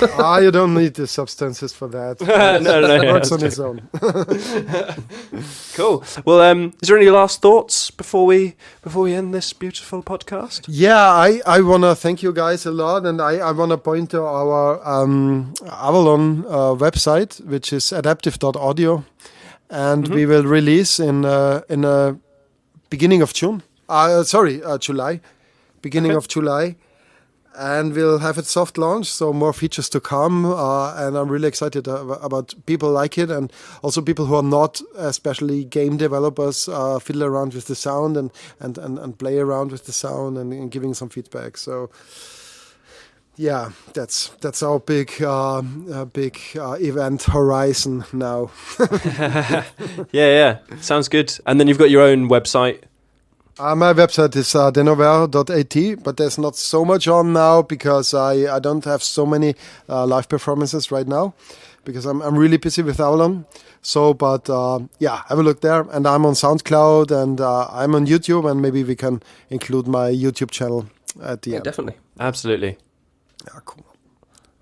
You don't need the substances for that. No, it works on its own. Cool. Well, is there any last thoughts before we end this beautiful podcast? Yeah, I want to thank you guys a lot, and I want to point to our Avalon website, which is adaptive.audio. And we will release in beginning of June. July, beginning of July, and we'll have it soft launch. So more features to come, and I'm really excited about people like it, and also people who are not especially game developers fiddle around with the sound and play around with the sound and giving some feedback. So. Yeah, that's our big event horizon now. Yeah, sounds good. And then you've got your own website. My website is denovaire.at, but there's not so much on now because I don't have so many live performances right now because I'm really busy with Avalon. So, but have a look there. And I'm on SoundCloud and I'm on YouTube, and maybe we can include my YouTube channel at the end. Definitely. Absolutely. Yeah, cool.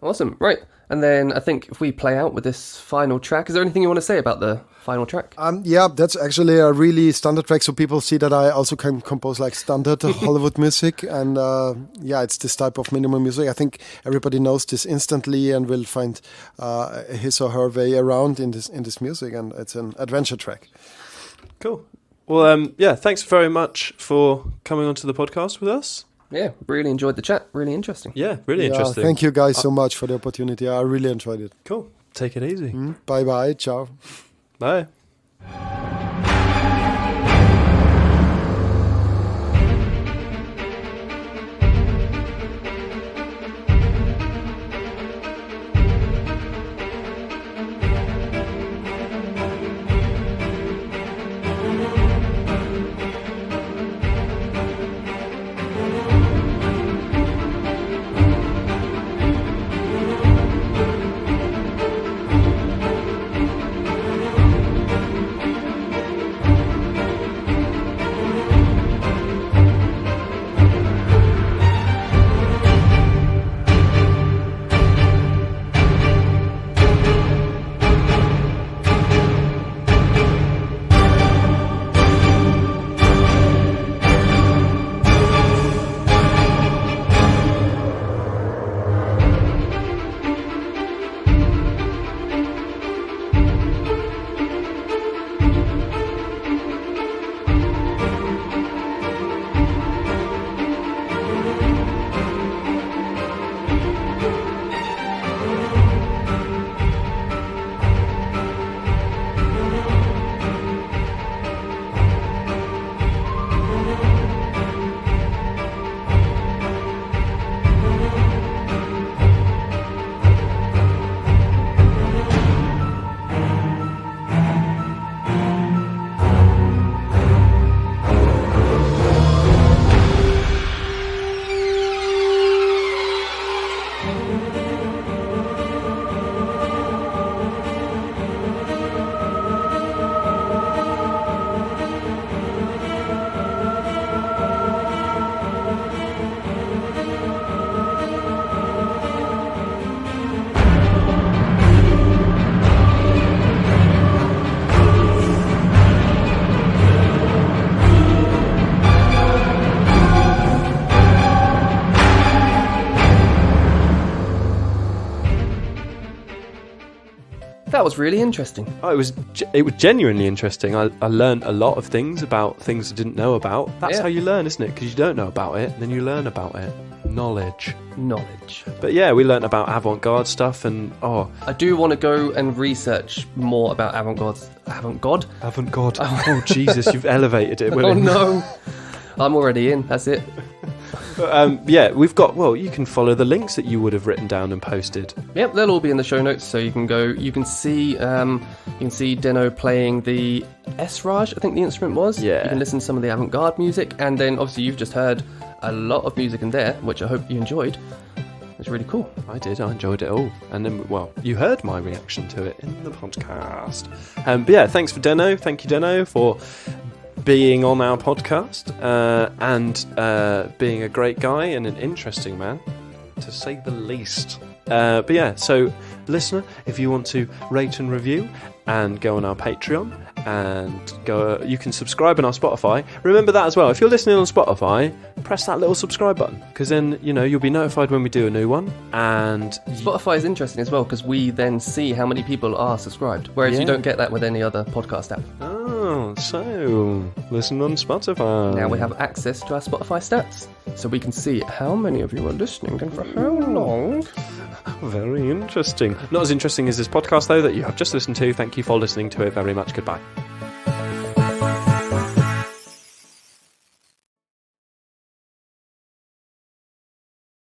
Awesome. Right. And then I think if we play out with this final track, is there anything you want to say about the final track? Yeah, that's actually a really standard track, so people see that I also can compose like standard Hollywood music, and yeah, it's this type of minimal music. I think everybody knows this instantly and will find his or her way around in this music, and it's an adventure track. Cool. Well, yeah, thanks very much for coming onto the podcast with us. Yeah, really enjoyed the chat. Really interesting. Yeah, really interesting. Thank you guys so much for the opportunity. I really enjoyed it. Cool. Take it easy. Bye-bye. Ciao. Bye. That was really interesting. Oh, it was genuinely interesting. I learned a lot of things about things I didn't know about. That's how you learn, isn't it? Because you don't know about it, then you learn about it. Knowledge. But yeah, we learned about avant-garde stuff, and I do want to go and research more about avant-garde. Avant-garde? Avant-garde. Oh, Jesus, you've elevated it, William. Oh, no. I'm already in. That's it. Yeah, we've got. Well, you can follow the links that you would have written down and posted. Yep, they'll all be in the show notes, so you can go. You can see Deno playing the S-Raj, I think the instrument was. Yeah. You can listen to some of the avant-garde music, and then obviously you've just heard a lot of music in there, which I hope you enjoyed. It's really cool. I did. I enjoyed it all. And then, well, you heard my reaction to it in the podcast. But yeah, thanks for Deno. Thank you, Deno, for being on our podcast and being a great guy and an interesting man, to say the least. But yeah, so listener, if you want to rate and review and go on our Patreon and go, you can subscribe on our Spotify. Remember that as well. If you're listening on Spotify, press that little subscribe button, because then you'll be notified when we do a new one. And Spotify is interesting as well, because we then see how many people are subscribed, whereas you don't get that with any other podcast app. Oh, so listen on Spotify. Now we have access to our Spotify stats, so we can see how many of you are listening and for how long. Very interesting. Not as interesting as this podcast, though, that you have just listened to. Thank you for listening to it very much. Goodbye.